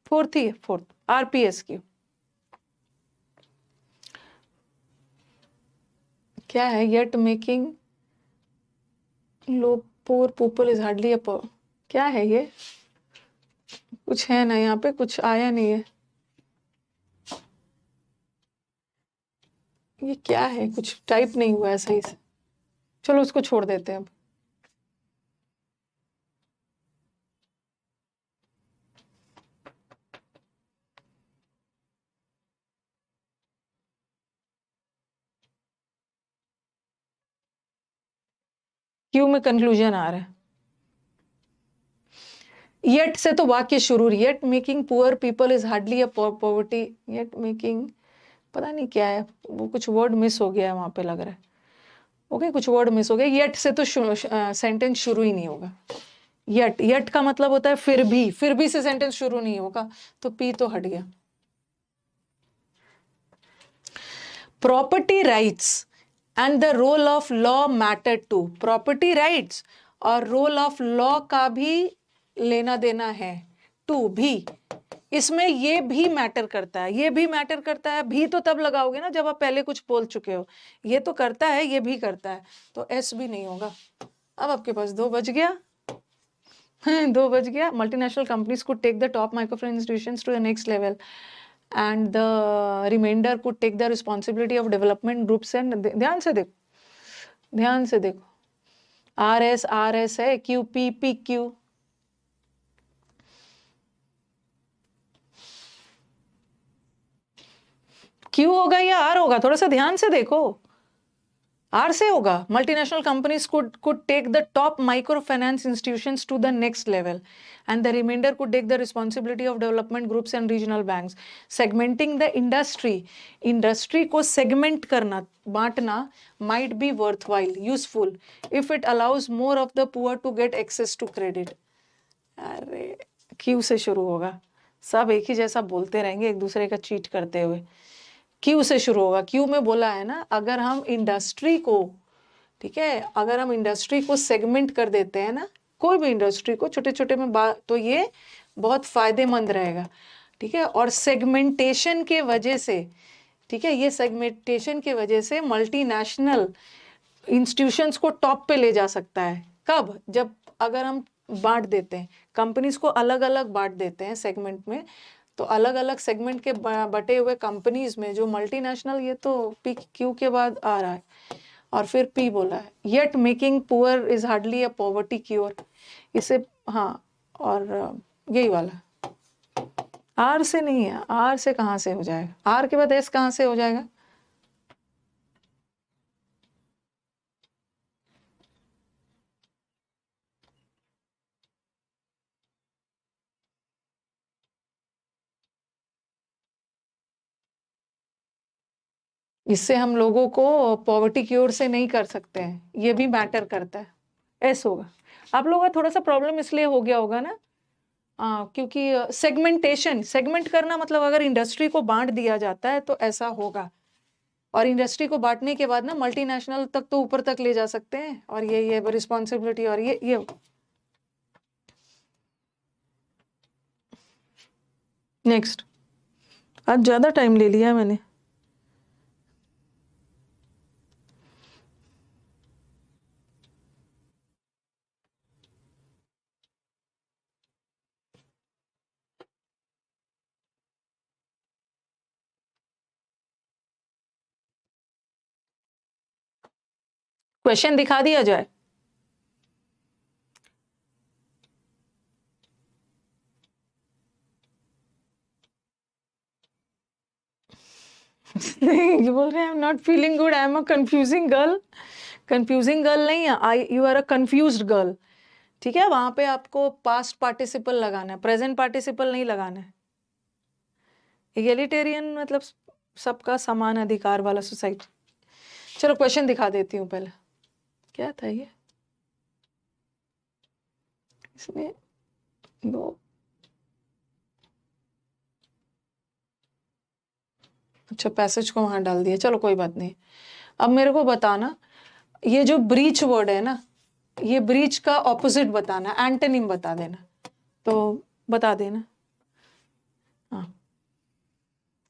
फोर्थ आरपीएस की क्या है, yet making low poor people is hardly a, क्या है ये, कुछ है ना यहाँ पे, कुछ आया नहीं है, ये क्या है, कुछ टाइप नहीं हुआ है सही से, चलो उसको छोड़ देते हैं अब। क्यों में कंक्लूजन आ रहा है, येट से तो वाक्य शुरू, yet making poor people is hardly a poverty, yet making, पता नहीं क्या है, वो कुछ वर्ड मिस हो गया है वहां पे लग रहा है, ओके, कुछ वर्ड मिस हो गया। येट से तो सेंटेंस शुरू ही नहीं होगा, येट का मतलब होता है फिर भी से सेंटेंस शुरू नहीं होगा, तो पी तो हट गया। Property rights and the role of law matter to, property rights और रोल ऑफ लॉ का भी लेना देना है, टू भी, इसमें ये भी मैटर करता है, ये भी मैटर करता है, भी तो तब लगाओगे ना जब आप पहले कुछ बोल चुके हो, ये तो करता है, ये भी करता है, तो एस भी नहीं होगा। अब आपके पास 2 बज गया, 2 बज गया। Multinational companies could take the top microfinance institutions to the next level and the remainder could take the responsibility of development groups and ध्यान से देखो, आर एस है, Q P P Q, Q होगा या आर होगा, थोड़ा सा ध्यान से देखो। आर से होगा। Multinational companies could take the top microfinance institutions to the next level, and the remainder could take the responsibility of development groups and regional banks. Segmenting the industry को segment करना, बांटना might be worthwhile, useful if it allows more of the poor to get access to credit. अरे Q से शुरू होगा, सब एक ही जैसा बोलते रहेंगे एक दूसरे का चीट करते हुए। क्यू से शुरू होगा। क्यू में बोला है ना, अगर हम इंडस्ट्री को, ठीक है, अगर हम इंडस्ट्री को सेगमेंट कर देते हैं ना, कोई भी इंडस्ट्री को छोटे छोटे में तो ये बहुत फायदेमंद रहेगा, ठीक है। और सेगमेंटेशन के वजह से, ठीक है, ये सेगमेंटेशन के वजह से मल्टीनेशनल इंस्टीट्यूशंस को टॉप पे ले जा सकता है। कब? जब अगर हम बांट देते हैं कंपनीज को, अलग अलग बांट देते हैं सेगमेंट में, तो अलग अलग सेगमेंट के बटे हुए कंपनीज में जो मल्टीनेशनल, ये तो पी क्यू के बाद आ रहा है, और फिर पी बोला है, yet making poor is hardly a poverty cure, इसे, हाँ, और यही वाला आर से नहीं है। आर से कहाँ से हो जाएगा? आर के बाद एस कहाँ से हो जाएगा? इससे हम लोगों को पॉवर्टी क्योर से नहीं कर सकते हैं, ये भी मैटर करता है। एस होगा। आप लोगों का थोड़ा सा प्रॉब्लम इसलिए हो गया होगा ना, क्योंकि सेगमेंटेशन, सेगमेंट करना मतलब अगर इंडस्ट्री को बांट दिया जाता है तो ऐसा होगा, और इंडस्ट्री को बांटने के बाद ना मल्टीनेशनल तक तो ऊपर तक ले जा सकते हैं, और ये रिस्पॉन्सिबिलिटी, और ये नेक्स्ट। आज ज्यादा टाइम ले लिया मैंने। क्वेश्चन दिखा दिया जाए। ये बोल रहे हैं I am not feeling good, I am a confusing girl. Confusing girl नहीं है, I you are a confused girl, ठीक है। वहां पे आपको पास्ट पार्टिसिपल लगाना है, प्रेजेंट पार्टिसिपल नहीं लगाना है। एगलिटेरियन मतलब सबका समान अधिकार वाला सोसाइटी। चलो क्वेश्चन दिखा देती हूँ पहले, क्या था ये, इसमें दो, अच्छा पैसेज को वहां डाल दिया, चलो कोई बात नहीं। अब मेरे को बताना, ये जो ब्रीच वर्ड है ना, ये ब्रीच का ऑपोजिट बताना, एंटोनिम बता देना, तो बता देना। हाँ,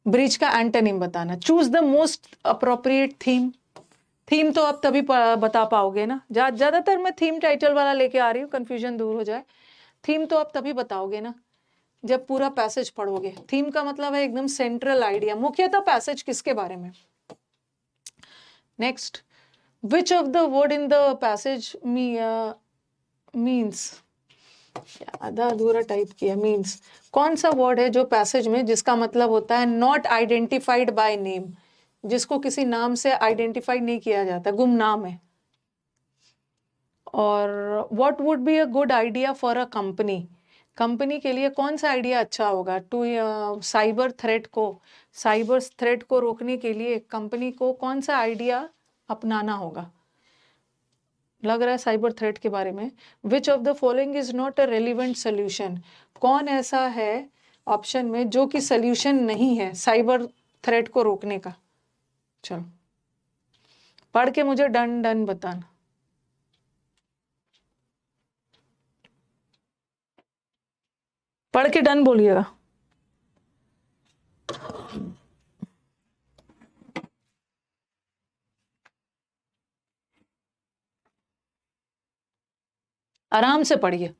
ब्रीच का एंटोनिम बताना। Choose the most appropriate theme. Theme तो आप तभी बता पाओगे ना, ज्यादातर मैं थीम टाइटल वाला लेके आ रही हूँ, कंफ्यूजन दूर हो जाए। थीम तो आप तभी बताओगे ना जब पूरा पैसेज पढ़ोगे। थीम का मतलब है एकदम सेंट्रल आइडिया, मुख्यतः पैसेज किसके बारे में। Next, which of the word in the passage means, आधा अधूरा टाइप किया, मीन्स कौन सा वर्ड है जो पैसेज में जिसका मतलब होता है नॉट आइडेंटिफाइड बाय नेम, जिसको किसी नाम से आइडेंटिफाई नहीं किया जाता, गुमनाम है। और what would be a good idea for a company, company के लिए कौन सा आइडिया अच्छा होगा टू साइबर थ्रेट को, साइबर थ्रेट को रोकने के लिए कंपनी को कौन सा आइडिया अपनाना होगा। लग रहा है साइबर थ्रेट के बारे में। Which of the following is not a relevant solution, कौन ऐसा है ऑप्शन में जो कि सोल्यूशन नहीं है साइबर थ्रेट को रोकने का। चलो पढ़ के मुझे डन डन बताना। पढ़ के डन बोलिएगा। आराम से पढ़िए।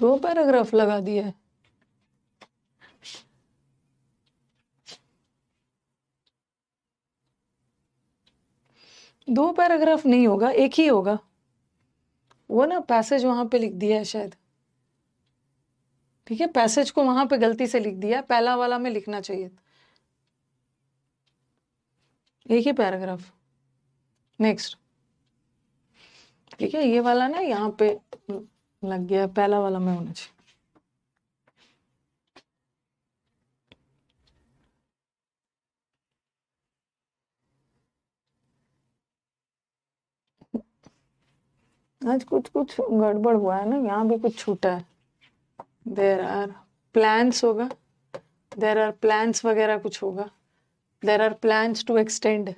2 पैराग्राफ लगा दिया है। दो पैराग्राफ नहीं होगा, एक ही होगा। वो ना पैसेज वहां पे लिख दिया है शायद। ठीक है, पैसेज को वहां पे गलती से लिख दिया, पहला वाला में लिखना चाहिए। एक ही पैराग्राफ। नेक्स्ट। ठीक है, ये वाला ना यहाँ पे लग गया, पहला वाला में होना चाहिए। आज कुछ कुछ गड़बड़ हुआ है ना, यहाँ भी कुछ छूटा है। देर आर प्लान्स होगा, देर आर प्लान्स वगैरह कुछ होगा। There are plans to extend.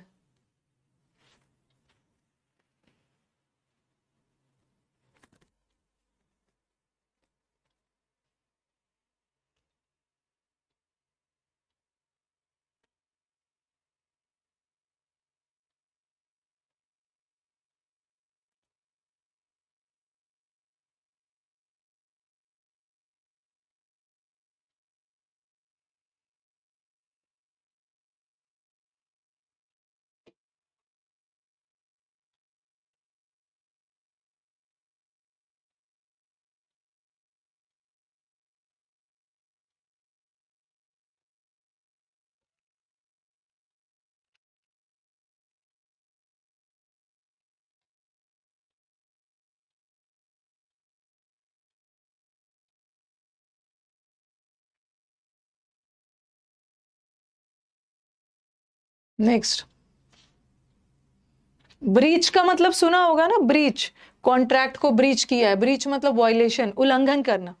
Next. Breach का मतलब सुना होगा ना, ब्रीच। कॉन्ट्रैक्ट को ब्रीच किया है, ब्रीच मतलब वायलेशन, उल्लंघन करना।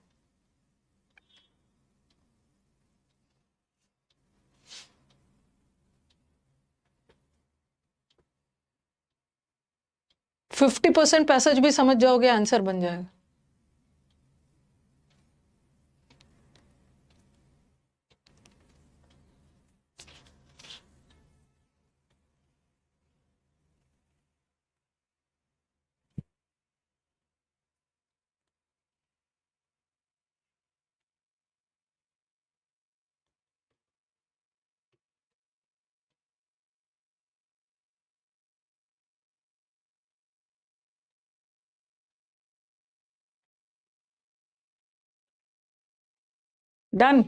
फिफ्टी % पैसेज भी समझ जाओगे, आंसर बन जाएगा। डन।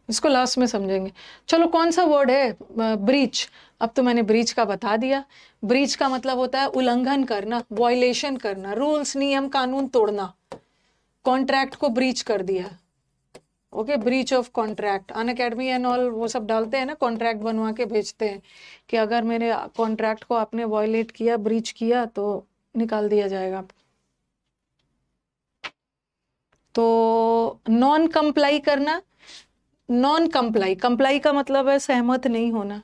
इसको लास्ट में समझेंगे। चलो, कौन सा वर्ड है ब्रीच? अब तो मैंने ब्रीच का बता दिया। ब्रीच का मतलब होता है उल्लंघन करना, वायलेशन करना, रूल्स नियम कानून तोड़ना। कॉन्ट्रैक्ट को ब्रीच कर दिया। Okay, breach of contract. Unacademy and all वो सब डालते हैं ना, कॉन्ट्रैक्ट बनवा के भेजते हैं कि अगर मेरे कॉन्ट्रैक्ट को आपने वायलेट किया, ब्रीच किया, तो निकाल दिया जाएगा। तो नॉन कंप्लाई करना, नॉन कंप्लाई, कंप्लाई का मतलब है सहमत नहीं होना।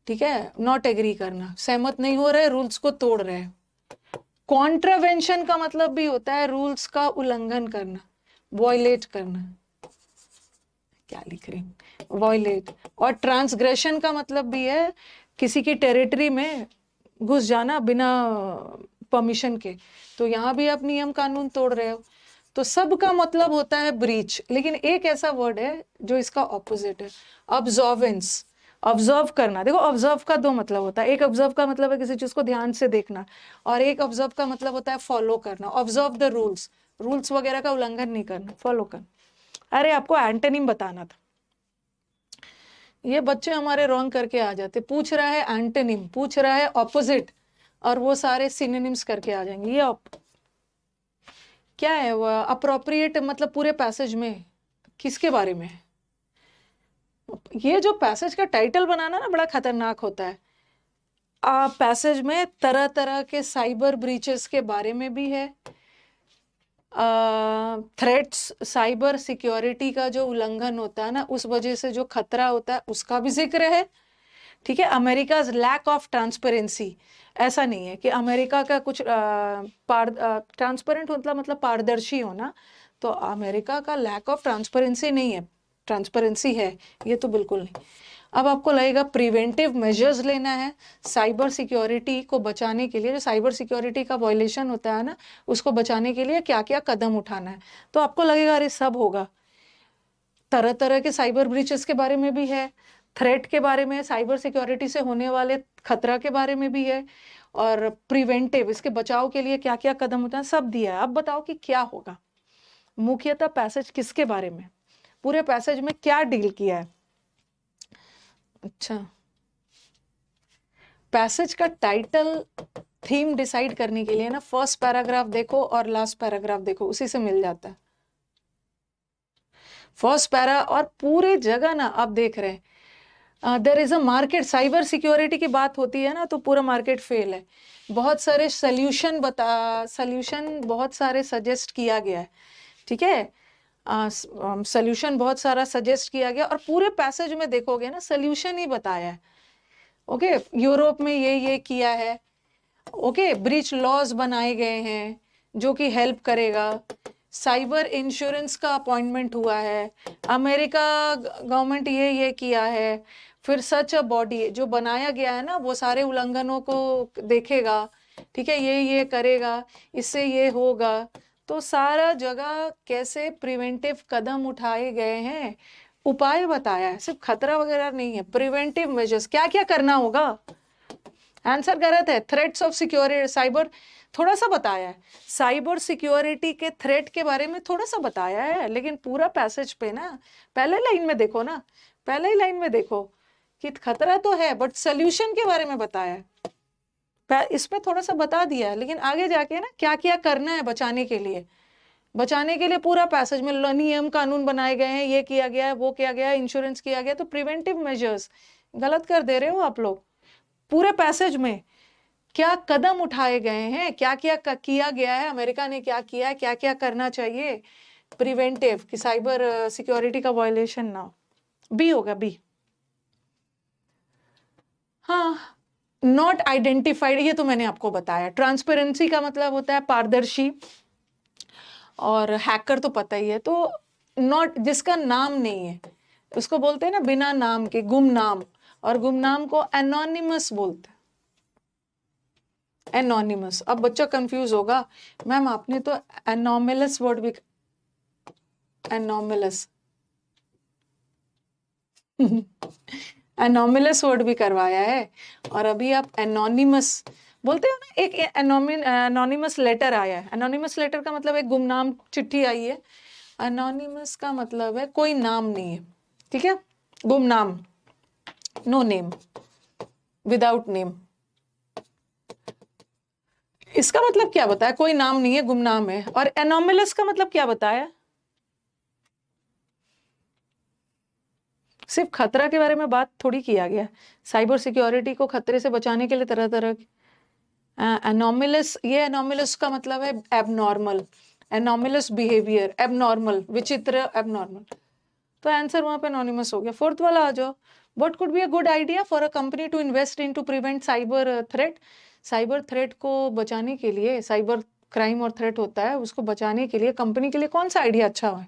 ठीक है, नॉट एग्री करना, सहमत नहीं हो रहे, रूल्स को तोड़ रहे हैं। कॉन्ट्रावेंशन का मतलब भी होता है रूल्स का उल्लंघन करना, वॉयलेट करना। क्या लिख रही हूँ, वॉयलेट। और ट्रांसग्रेशन का मतलब भी है किसी की टेरिटरी में घुस जाना बिना परमिशन के। तो यहाँ भी आप नियम कानून तोड़ रहे हो। तो सब का मतलब होता है ब्रीच। लेकिन एक ऐसा वर्ड है जो इसका ऑपोजिट है, ऑब्जर्वेंस। ऑब्जर्व करना। देखो, ऑब्जर्व का 2 मतलब होता है। एक ऑब्जर्व का मतलब है किसी चीज को ध्यान से देखना, और एक ऑब्जर्व का मतलब होता है फॉलो करना। ऑब्जर्व द रूल्स, रूल्स वगैरह का उल्लंघन नहीं करना, फॉलो करना। अरे, आपको एंटोनिम बताना था। ये बच्चे हमारे रॉन्ग करके आ जाते। पूछ रहा है एंटोनिम, पूछ रहा है ऑपोजिट, और वो सारे सिनोनिम्स करके आ जाएंगे। ये क्या है वो अप्रोप्रिएट, मतलब पूरे पैसेज में किसके बारे में है? ये जो पैसेज का टाइटल बनाना ना बड़ा खतरनाक होता है। पैसेज में तरह तरह के साइबर ब्रीचेस के बारे में भी है, थ्रेट्स, साइबर सिक्योरिटी का जो उल्लंघन होता है ना, उस वजह से जो खतरा होता है उसका भी जिक्र है। ठीक है, अमेरिका लैक ऑफ ट्रांसपेरेंसी। ऐसा नहीं है कि अमेरिका का कुछ ट्रांसपेरेंट मतलब पारदर्शी होना। तो अमेरिका का लैक ऑफ ट्रांसपेरेंसी नहीं है, ट्रांसपेरेंसी है, ये तो बिल्कुल नहीं। अब आपको लगेगा प्रिवेंटिव मेजर्स लेना है साइबर सिक्योरिटी को बचाने के लिए, जो साइबर सिक्योरिटी का वायलेशन होता है ना, उसको बचाने के लिए क्या क्या कदम उठाना है। तो आपको लगेगा अरे सब होगा, तरह तरह के साइबर ब्रीचेस के बारे में भी है, थ्रेट के बारे में, साइबर सिक्योरिटी से होने वाले खतरा के बारे में भी है, और प्रिवेंटिव इसके बचाव के लिए क्या क्या कदम उठाना, सब दिया है। अब बताओ कि क्या होगा। मुख्यतः पैसेज किसके बारे में, पूरे पैसेज में क्या डील किया है। अच्छा, पैसेज का टाइटल थीम डिसाइड करने के लिए ना फर्स्ट पैराग्राफ देखो और लास्ट पैराग्राफ देखो, उसी से मिल जाता है। फर्स्ट पैरा और पूरे जगह ना आप देख रहे हैं there is a market, cyber security की बात होती है ना तो पूरा मार्केट फेल है। बहुत सारे सल्यूशन बहुत सारे सजेस्ट किया गया है, ठीक है, सल्यूशन बहुत सारा सजेस्ट किया गया और पूरे पैसेज में देखोगे ना सल्यूशन ही बताया है। ओके, यूरोप में ये किया है, ओके, ब्रीच लॉज बनाए गए हैं जो कि हेल्प करेगा, साइबर इंश्योरेंस का अपॉइंटमेंट हुआ है, अमेरिका गवर्नमेंट ये किया है, फिर सच अ बॉडी जो बनाया गया है ना वो सारे उल्लंघनों को देखेगा, ठीक है, ये करेगा, इससे ये होगा। तो सारा जगह कैसे प्रिवेंटिव कदम उठाए गए हैं, उपाय बताया है, सिर्फ खतरा वगैरह नहीं है, प्रिवेंटिव मेजर्स क्या क्या करना होगा। आंसर गलत है, थ्रेट्स ऑफ सिक्योरिटी साइबर थोड़ा सा बताया है, साइबर सिक्योरिटी के थ्रेट के बारे में थोड़ा सा बताया है, लेकिन पूरा पैसेज पे ना पहले लाइन में देखो ना, पहले ही लाइन में देखो कि खतरा तो है बट सोल्यूशन के बारे में बताया है, इसमें थोड़ा सा बता दिया है, लेकिन आगे जाके ना क्या क्या करना है बचाने के लिए, बचाने के लिए पूरा पैसेज में नियम कानून बनाए गए हैं, ये किया गया है, वो किया गया है, इंश्योरेंस किया गया। तो प्रिवेंटिव मेजर्स गलत कर दे रहे हो आप लोग। पूरे पैसेज में क्या कदम उठाए गए हैं, क्या क्या किया गया है, अमेरिका ने क्या किया है, क्या क्या करना चाहिए प्रिवेंटिव कि साइबर सिक्योरिटी का वायलेशन ना हो। बी होगा, बी। हाँ, नॉट आइडेंटिफाइड, ये तो मैंने आपको बताया। ट्रांसपेरेंसी का मतलब होता है पारदर्शी, और हैकर तो पता ही है। तो नॉट जिसका नाम नहीं है उसको बोलते हैं ना बिना नाम के, गुमनाम, और गुमनाम को एनोनिमस बोलते हैं, एनोनिमस। अब बच्चा कंफ्यूज होगा, मैम आपने तो एनोमिलस वर्ड भी, एनोमिलस एनोमिलस वर्ड भी करवाया है, और अभी आप एनोनिमस बोलते हो ना। एक एनोनिमस लेटर आया है, एनोनिमस लेटर का मतलब एक गुमनाम चिट्ठी आई है, एनोनिमस का मतलब है कोई नाम नहीं है, ठीक है, गुमनाम, नो नेम, विदाउट नेम। इसका मतलब क्या बताया, कोई नाम नहीं है, गुमनाम है। और एनोमिलस का मतलब क्या बताया, सिर्फ खतरा के बारे में बात थोड़ी किया गया। साइबर सिक्योरिटी को खतरे से बचाने के लिए तरह तरह एनोमिलस, ये एनोमिलस का मतलब है एबनॉर्मल, एनोमिलस बिहेवियर, एबनॉर्मल, विचित्र, एबनॉर्मल। तो आंसर वहां पे एनोनिमस हो गया। फोर्थ वाला आ जाओ, what could be a good idea for a company to invest in to prevent cyber threat. Cyber threat को बचाने के लिए, साइबर क्राइम और थ्रेट होता है उसको बचाने के लिए कंपनी के लिए कौन सा आइडिया अच्छा है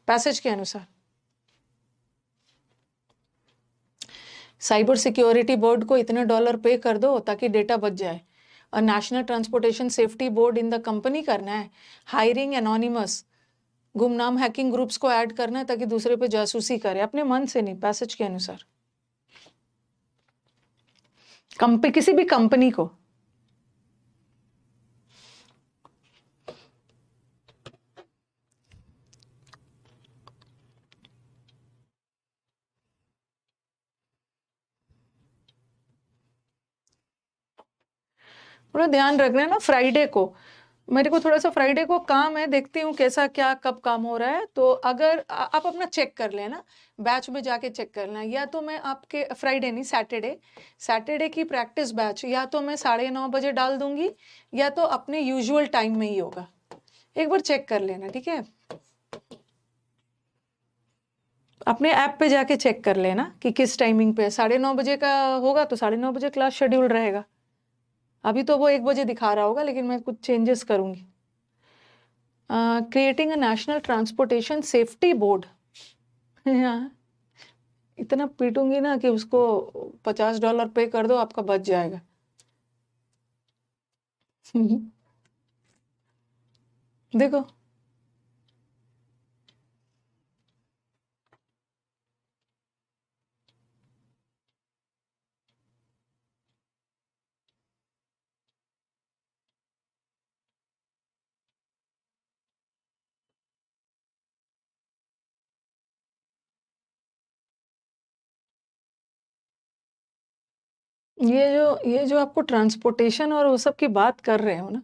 पैसेज के अनुसार। साइबर सिक्योरिटी बोर्ड को इतने डॉलर पे कर दो ताकि डेटा बच जाए, और national transportation safety board in the company करना है, हायरिंग एनोनिमस, गुमनाम हैकिंग ग्रुप्स को ऐड करना है ताकि दूसरे पे जासूसी करे, अपने मन से नहीं, पैसेज के अनुसार। किसी भी कंपनी को थोड़ा ध्यान रखना है ना। फ्राइडे को मेरे को थोड़ा सा फ्राइडे को काम है, देखती हूँ कैसा क्या कब काम हो रहा है। तो अगर आप अपना चेक कर लेना, बैच में जाके चेक करना, या तो मैं आपके फ्राइडे नहीं सैटरडे की प्रैक्टिस बैच या तो मैं 9:30 बजे डाल दूंगी, या तो अपने यूजुअल टाइम में ही होगा। एक बार चेक कर लेना, ठीक है, अपने ऐप पे जाके चेक कर लेना कि किस टाइमिंग पे। 9:30 बजे का होगा तो 9:30 बजे क्लास शेड्यूल रहेगा। अभी तो वो 1 बजे दिखा रहा होगा, लेकिन मैं कुछ चेंजेस करूंगी। Creating a national transportation safety board, इतना पीटूंगी ना कि उसको $50 पे कर दो, आपका बच जाएगा। देखो, ये जो आपको ट्रांसपोर्टेशन और वो सब की बात कर रहे हो ना,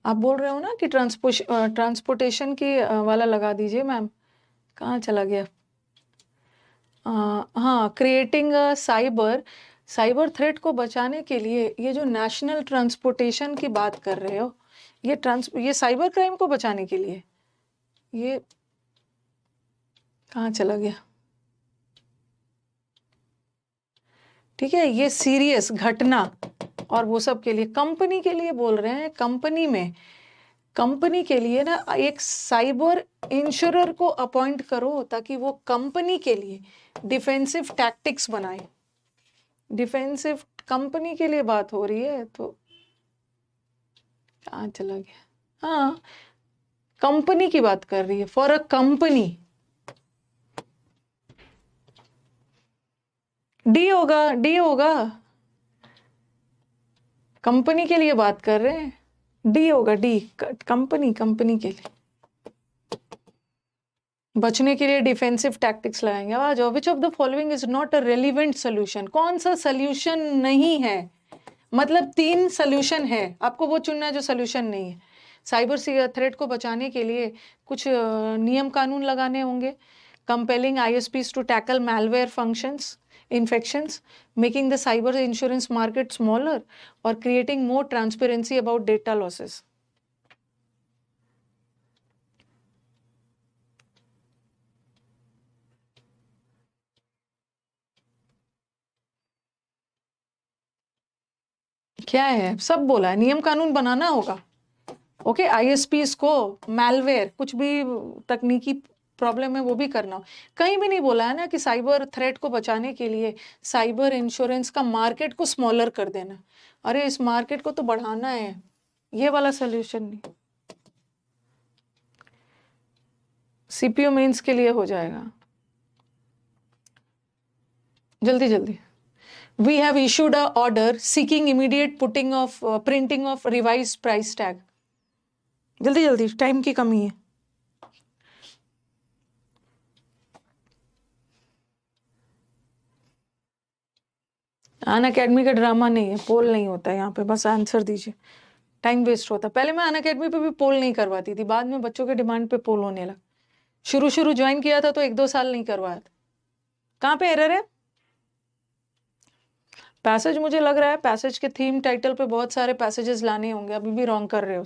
आप बोल रहे हो ना कि ट्रांसपोर्टेशन की वाला लगा दीजिए मैम। कहाँ चला गया? हाँ, क्रिएटिंग साइबर साइबर थ्रेट को बचाने के लिए ये जो नेशनल ट्रांसपोर्टेशन की बात कर रहे हो, ये साइबर क्राइम को बचाने के लिए, ये कहाँ चला गया? ठीक है, ये सीरियस घटना और वो सब के लिए, कंपनी के लिए बोल रहे हैं। कंपनी के लिए ना एक साइबर इंश्योरर को अपॉइंट करो, ताकि वो कंपनी के लिए डिफेंसिव टैक्टिक्स बनाए। डिफेंसिव कंपनी के लिए बात हो रही है, तो कहाँ चला गया? हाँ, कंपनी की बात कर रही है, फॉर अ कंपनी। डी होगा, कंपनी के लिए बात कर रहे हैं। डी होगा, डी, कंपनी के लिए बचने के लिए डिफेंसिव टैक्टिक्स लगाएंगे। आ जाओ, which of the following is not a relevant solution? कौन सा सोल्यूशन नहीं है? मतलब 3 सोल्यूशन है, आपको वो चुनना है जो सोल्यूशन नहीं है। साइबर थ्रेट को बचाने के लिए कुछ नियम कानून लगाने होंगे। Compelling ISPs to tackle malware functions infections, making the cyber insurance market smaller, or creating more transparency about data losses. क्या है? सब बोला है, नियम कानून बनाना होगा। ओके, ISPs को मैलवेयर, कुछ भी तकनीकी प्रॉब्लम है वो भी करना हो। कहीं भी नहीं बोला है ना कि साइबर थ्रेट को बचाने के लिए साइबर इंश्योरेंस का मार्केट को स्मॉलर कर देना। अरे इस मार्केट को तो बढ़ाना है, ये वाला सोल्यूशन नहीं। CPO मेंस के लिए हो जाएगा, जल्दी जल्दी। We have issued a order seeking immediate printing of revised price tag. जल्दी जल्दी, टाइम की कमी है। अन अकेडमी का ड्रामा नहीं है, पोल नहीं होता यहाँ पे, बस आंसर दीजिए। टाइम वेस्ट होता। पहले मैं अन अकेडमी पे भी पोल नहीं करवाती थी, बाद में बच्चों के डिमांड पे पोल होने लगा। शुरू ज्वाइन किया था तो 1-2 साल नहीं करवाया था। कहाँ पे एरर है? पैसेज, मुझे लग रहा है पैसेज के थीम टाइटल पे बहुत सारे पैसेजेस लाने होंगे, अभी भी रॉन्ग कर रहे हो।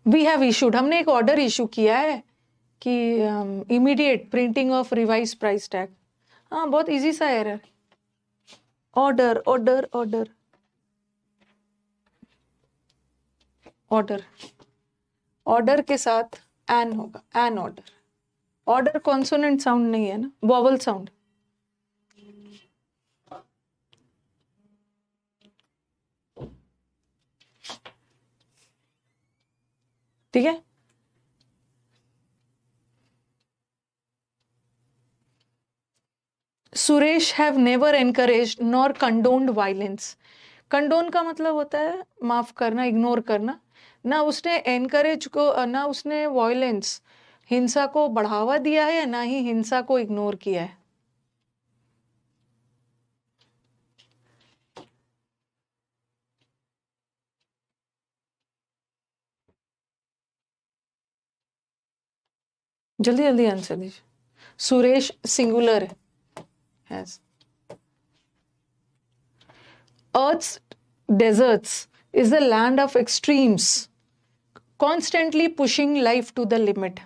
वी हैव इशूड, हमने एक ऑर्डर इशू किया है कि immediate printing of revised price tag. हाँ, बहुत इजी सा error. Order order order order order के साथ एन होगा, an order. Order consonant sound नहीं है ना, वॉवल साउंड। ठीक है, Suresh have never encouraged nor condoned violence. Condone का मतलब होता है माफ करना, इग्नोर करना। ना उसने एनकरेज को, ना उसने वायलेंस, हिंसा को बढ़ावा दिया है, ना ही हिंसा को इग्नोर किया है। जल्दी जल्दी आंसर दीजिए। सुरेश सिंगुलर है, has. Earth's deserts is the land of extremes, constantly pushing life to the limit.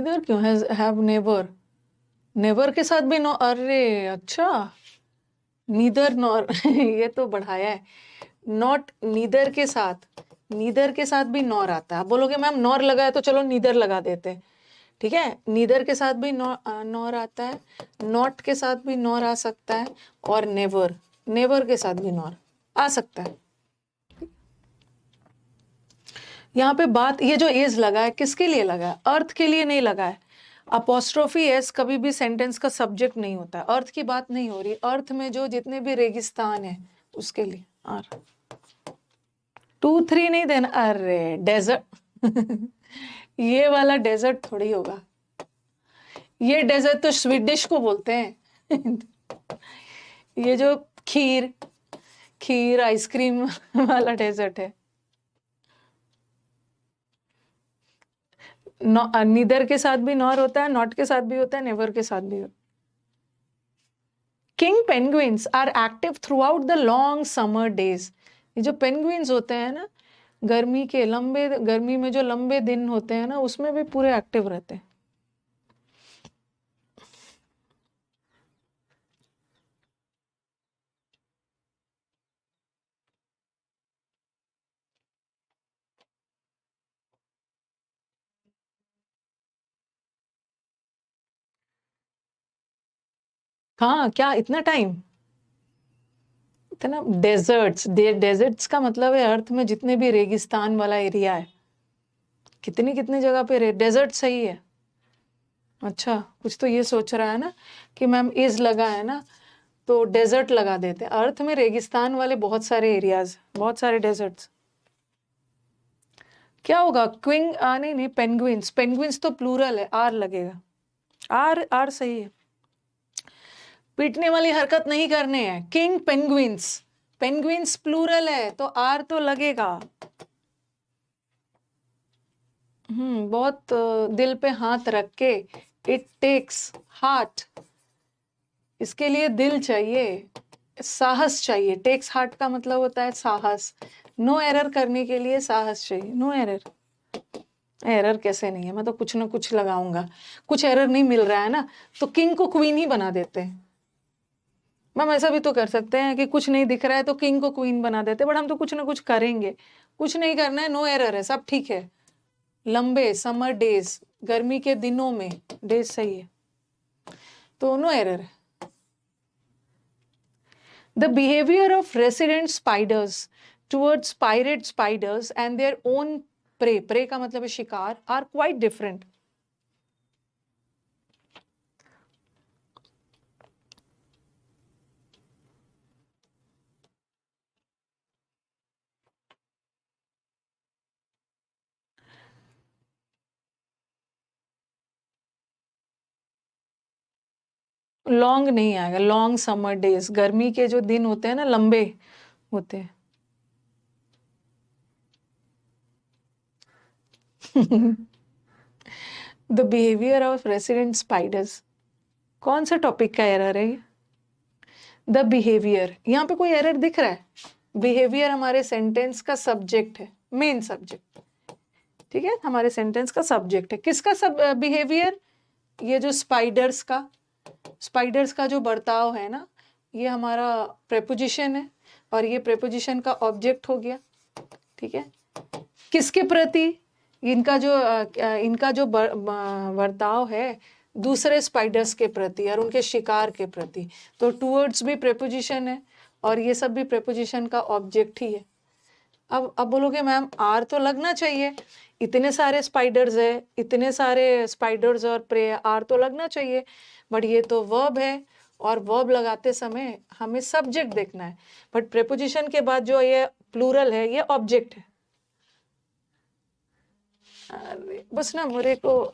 Neither क्यों हैव नेवर, नेवर के साथ भी नो, अरे अच्छा, नीदर नॉर ये तो बढ़ाया है। नॉट नीदर के साथ, नीदर के साथ भी नॉर आता है। आप बोलोगे मैम नॉर लगा है तो चलो नीदर लगा देते हैं, ठीक है। नीदर के साथ भी नॉर आता है, नॉट के साथ भी नॉर आ सकता है, और नेवर, नेवर के साथ भी नॉर आ सकता है। यहाँ पे बात, ये जो इज लगा है किसके लिए लगा है? अर्थ के लिए नहीं लगा है। अपोस्ट्रोफी एस कभी भी सेंटेंस का सब्जेक्ट नहीं होता है। अर्थ की बात नहीं हो रही, अर्थ में जो जितने भी रेगिस्तान है उसके लिए आर। 2 3 नहीं देना, अरे डेजर्ट ये वाला डेजर्ट थोड़ी होगा, ये डेजर्ट तो स्वीडिश को बोलते हैं ये जो खीर, खीर आइसक्रीम वाला डेजर्ट है। नीदर के साथ भी नॉर होता है, नॉट के साथ भी होता है, नेवर के साथ भी होता है। King penguins are active throughout the long summer days. ये जो पेंगुइन्स होते हैं ना, गर्मी के लंबे, गर्मी में जो लंबे दिन होते हैं ना, उसमें भी पूरे एक्टिव रहते हैं। हाँ क्या इतना टाइम, इतना डेजर्ट्स, डेजर्ट्स का मतलब है अर्थ में जितने भी रेगिस्तान वाला एरिया है, कितनी कितनी जगह पे डेजर्ट सही है। अच्छा, कुछ तो ये सोच रहा है ना कि मैम इज लगा है ना तो डेजर्ट लगा देते हैं। अर्थ में रेगिस्तान वाले बहुत सारे एरियाज, बहुत सारे डेजर्ट्स। क्या होगा क्विंग, नहीं नहीं, पेंगुइन्स, पेंगुइन्स तो प्लूरल है, आर लगेगा, आर आर सही है। पीटने वाली हरकत नहीं करने हैं। किंग पेंगुइन्स, पेंगुइन्स प्लूरल है तो आर तो लगेगा। बहुत दिल पे हाथ रख के, इट टेक्स हार्ट, इसके लिए दिल चाहिए, साहस चाहिए। टेक्स हार्ट का मतलब होता है साहस। नो एरर करने के लिए साहस चाहिए। नो एरर, एरर कैसे नहीं है, मैं तो कुछ ना कुछ लगाऊंगा। कुछ एरर नहीं मिल रहा है ना तो किंग को क्वीन ही बना देते हैं। मैम ऐसा भी तो कर सकते हैं कि कुछ नहीं दिख रहा है तो किंग को क्वीन बना देते, बट हम तो कुछ ना कुछ करेंगे। कुछ नहीं करना है, नो एरर है, सब ठीक है। लंबे समर डेज, गर्मी के दिनों में, डेज सही है तो नो एरर है। The behavior of resident spiders towards pirate spiders and their own prey, prey का मतलब है शिकार, are quite different. लॉन्ग नहीं आएगा, लॉन्ग समर डेज, गर्मी के जो दिन होते हैं ना लंबे होते हैं the behaviour of resident spiders, कौन सा टॉपिक का एरर है? द बिहेवियर, यहाँ पे कोई एरर दिख रहा है? बिहेवियर हमारे सेंटेंस का सब्जेक्ट है, मेन सब्जेक्ट, ठीक है, हमारे सेंटेंस का सब्जेक्ट है। किसका सब बिहेवियर? ये जो स्पाइडर्स का, स्पाइडर्स का जो बर्ताव है ना, ये हमारा प्रेपोजिशन है और ये प्रेपोजिशन का ऑब्जेक्ट हो गया, ठीक है। किसके प्रति? इनका जो बर्ताव है दूसरे स्पाइडर्स के प्रति और उनके शिकार के प्रति, तो टूवर्ड्स भी प्रेपोजिशन है और ये सब भी प्रेपोजिशन का ऑब्जेक्ट ही है। अब बोलोगे मैम आर तो लगना चाहिए, इतने सारे स्पाइडर्स है, इतने सारे स्पाइडर्स और प्रे, आर तो लगना चाहिए, बट ये तो वर्ब है और वर्ब लगाते समय हमें सब्जेक्ट देखना है, बट प्रेपोजिशन के बाद जो ये प्लूरल है ये ऑब्जेक्ट है। अरे बस ना मेरे को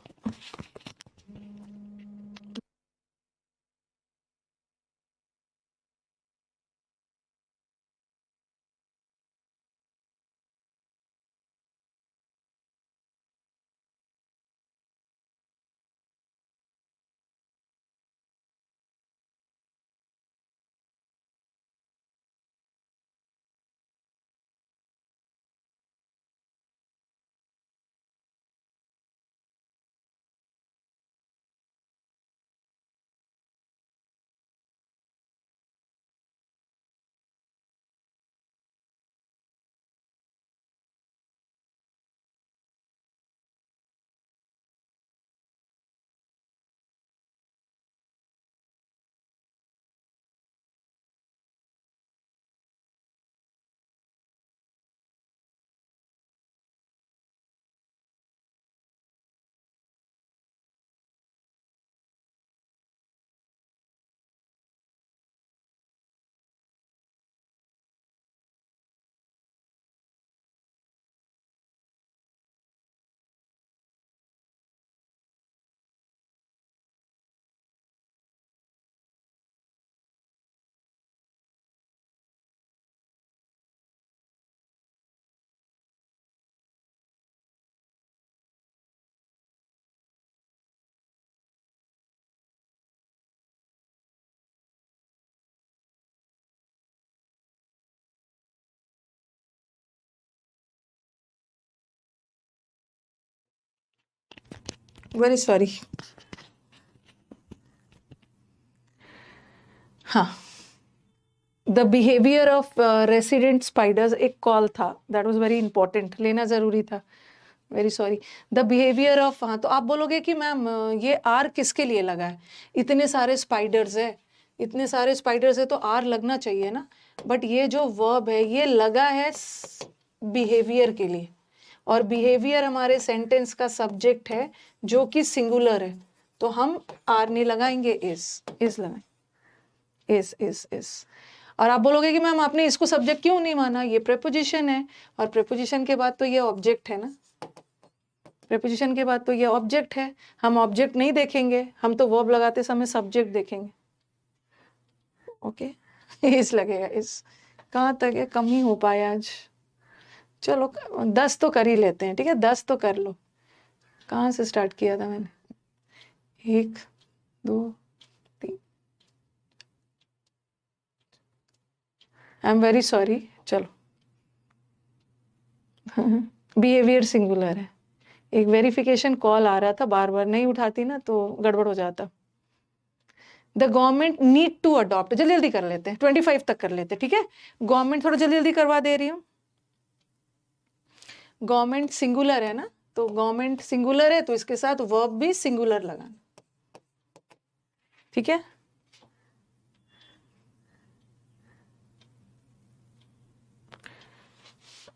वेरी सॉरी। हाँ, the behaviour of resident spiders, एक कॉल था, दैट वाज वेरी इंपॉर्टेंट, लेना जरूरी था। Very sorry. The behaviour of, हाँ, तो आप बोलोगे कि मैम ये आर किसके लिए लगा है? इतने सारे स्पाइडर्स है, इतने सारे स्पाइडर्स है तो आर लगना चाहिए ना, बट ये जो वर्ब है ये लगा है बिहेवियर के लिए, और बिहेवियर हमारे सेंटेंस का सब्जेक्ट है जो कि सिंगुलर है, तो हम आर नहीं लगाएंगे, इज लगाएंगे, इज। और आप बोलोगे कि मैम आपने इसको सब्जेक्ट क्यों नहीं माना, ये प्रेपोजिशन है, और प्रेपोजिशन के बाद तो ये ऑब्जेक्ट है ना, प्रेपोजिशन के बाद तो ये ऑब्जेक्ट है, हम ऑब्जेक्ट नहीं देखेंगे, हम तो वर्ब लगाते समय सब्जेक्ट देखेंगे। ओके इस लगेगा, इस कहाँ तक है, कम ही हो पाया आज। चलो 10 तो कर ही लेते हैं, ठीक है, 10 तो कर लो। कहाँ से स्टार्ट किया था मैंने? 1 2 3। I am very sorry. चलो बिहेवियर सिंगुलर है। एक वेरिफिकेशन कॉल आ रहा था, बार बार नहीं उठाती ना तो गड़बड़ हो जाता। The government need to adopt, जल्दी जल्दी कर लेते हैं, 25 तक कर लेते हैं, ठीक है। गवर्नमेंट थोड़ा जल्दी जल्दी करवा दे रही हूँ। गवर्नमेंट सिंगुलर है ना, तो गवर्नमेंट सिंगुलर है तो इसके साथ वर्ब भी सिंगुलर लगाना, ठीक है।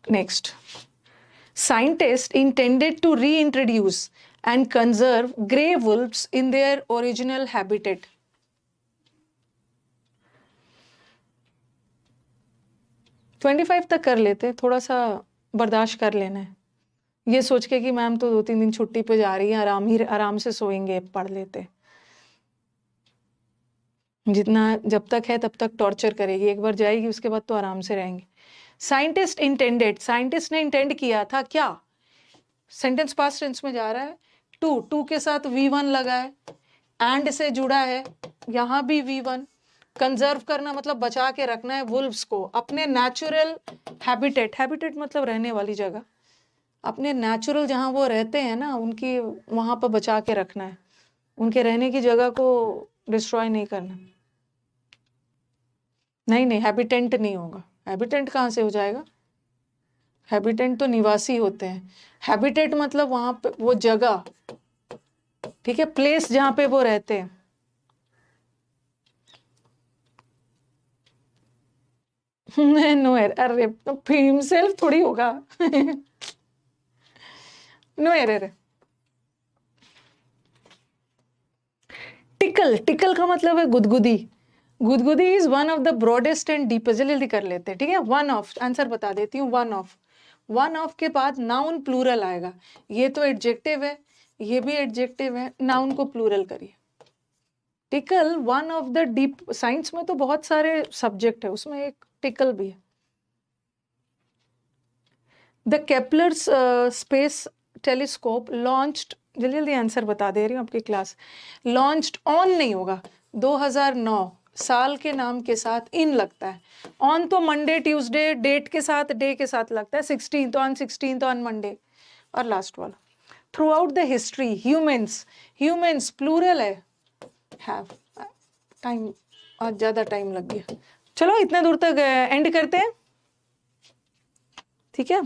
Next, scientists intended to reintroduce and conserve grey wolves in their original habitat. Twenty 25 तक कर लेते, थोड़ा सा बर्दाश्त कर लेना है, ये सोच के कि मैम तो 2-3 दिन छुट्टी पे जा रही है, आराम से सोएंगे, पढ़ लेते। जितना जब तक है तब तक टॉर्चर करेगी, एक बार जाएगी उसके बाद तो आराम से रहेंगे। साइंटिस्ट इंटेंडेड, साइंटिस्ट ने इंटेंड किया था क्या, सेंटेंस पास्ट टेंस में जा रहा है, टू के साथ V1 लगा है, एंड से जुड़ा है, यहाँ भी V1। कंजर्व करना मतलब बचा के रखना है वुल्व्स को अपने नेचुरल हैबिटेट, हैबिटेट मतलब रहने वाली जगह, अपने नेचुरल जहाँ वो रहते हैं ना उनकी, वहां पर बचा के रखना है, उनके रहने की जगह को डिस्ट्रॉय नहीं करना। नहीं, हैबिटेंट नहीं होगा, हैबिटेंट कहाँ से हो जाएगा, हैबिटेंट तो निवासी होते हैं, हैबिटेट मतलब वहां पे वो जगह, ठीक है, प्लेस जहां पे वो रहते हैं। नो एरर, अरे हिमसेल्फ थोड़ी होगा नो एरर। टिकल, टिकल का मतलब है गुदगुदी, गुदगुदी is one of the broadest and deepest, जल्दी कर लेते हैं, ठीक है। वन ऑफ, आंसर बता देती हूँ, वन ऑफ, वन ऑफ के बाद नाउन प्लूरल आएगा, ये तो एडजेक्टिव है, ये भी एडजेक्टिव है, नाउन को प्लूरल करिए। Tackle one of the deep, science में तो बहुत सारे सब्जेक्ट है, उसमें एक टिकल भी है। The Kepler's space telescope launched, जल्दी जल्दी आंसर बता दे रही हूँ आपकी क्लास, लॉन्च्ड ऑन नहीं होगा, 2009 साल के नाम के साथ इन लगता है, ऑन तो मंडे ट्यूसडे डेट के साथ, डे के साथ लगता है, 16th ऑन मंडे, और लास्ट वाला throughout the history, humans, humans plural है, हैव, टाइम आज ज्यादा टाइम लग गया, चलो इतने दूर तक एंड करते हैं, ठीक है।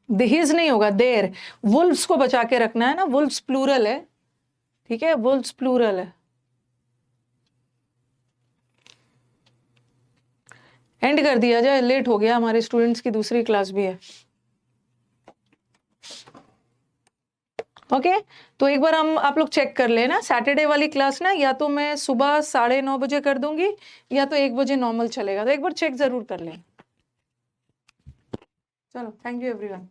हिज नहीं होगा, देर, वुल्व्स को बचा के रखना है ना, वुल्व्स प्लूरल है, ठीक है, वुल्व्स प्लूरल है। एंड कर दिया जाए, लेट हो गया, हमारे स्टूडेंट्स की दूसरी क्लास भी है। ओके तो एक बार हम आप लोग चेक कर लेना, सैटरडे वाली क्लास ना या तो मैं सुबह 9:30 बजे कर दूंगी या तो 1 बजे नॉर्मल चलेगा, तो एक बार चेक जरूर कर लें। चलो, थैंक यू एवरीवन।